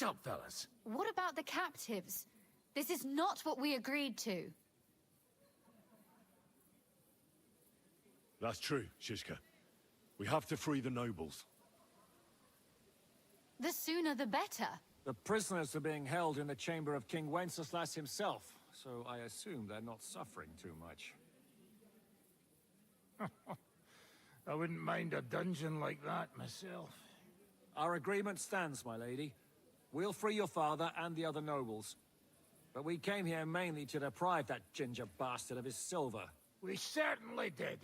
up, fellas. What about the captives? This is not what we agreed to. That's true, Shishka. We have to free the nobles. The sooner the better. The prisoners are being held in the chamber of King Wenceslas himself, so I assume they're not suffering too much. I wouldn't mind a dungeon like that myself. Our agreement stands, my lady. We'll free your father and the other nobles. But we came here mainly to deprive that ginger bastard of his silver. We certainly did.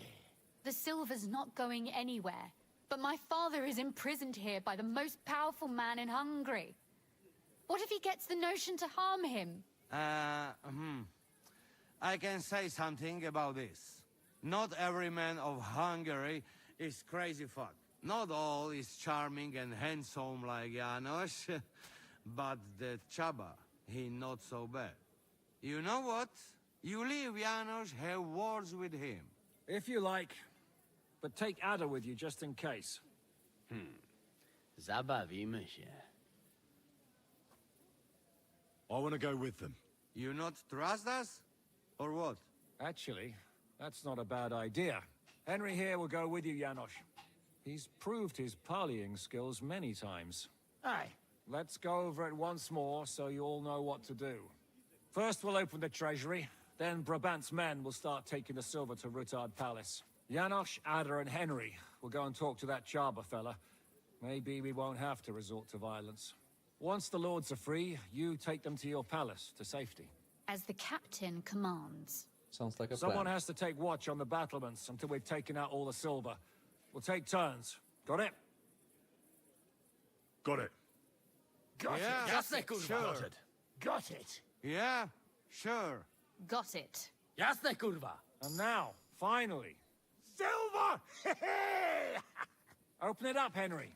The silver's not going anywhere. But my father is imprisoned here by the most powerful man in Hungary. What if he gets the notion to harm him? I can say something about this. Not every man of Hungary is crazy fuck. Not all is charming and handsome like Janos, but the Chaba, he not so bad. You know what? You leave Janos, have words with him. If you like, but take Ada with you just in case. Zabawimy się. I want to go with them. You not trust us? Or what? Actually, that's not a bad idea. Henry here will go with you, Janos. He's proved his parleying skills many times. Aye. Let's go over it once more so you all know what to do. First we'll open the treasury, then Brabant's men will start taking the silver to Rutard Palace. Janos, Ada and Henry will go and talk to that Chaba fella. Maybe we won't have to resort to violence. Once the lords are free, you take them to your palace, to safety. As the captain commands. Sounds like a Someone plan. has to take watch on the battlements until we've taken out all the silver. We'll take turns. Got it? Got it. Got Yeah, it. Jasne, kurwa. sure. Got it. Yeah, sure. Got it. Jasne, kurwa. And now, finally, Silver! open it up, Henry.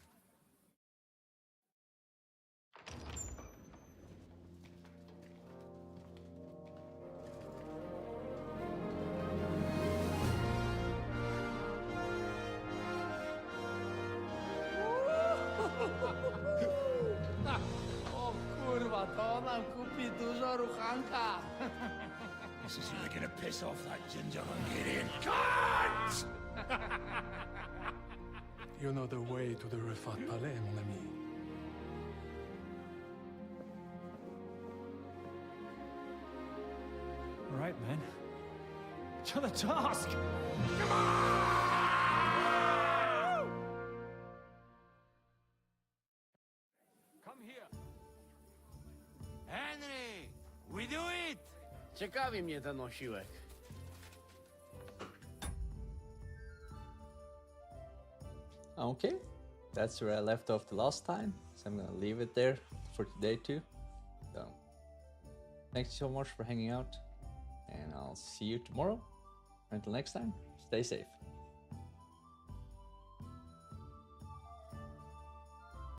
O kurwa, to nam kupi dużo ruchanka. This is really gonna piss off that ginger Hungarian cunt! You know the way to the Rifat Palais, mon ami. All right, men. To the task! Come here. Henry, we do it! Ciekawi mnie ten osiłek. Okay, that's where I left off the last time, so I'm gonna leave it there for today too. So, thanks so much for hanging out, and I'll see you tomorrow. Until next time, stay safe.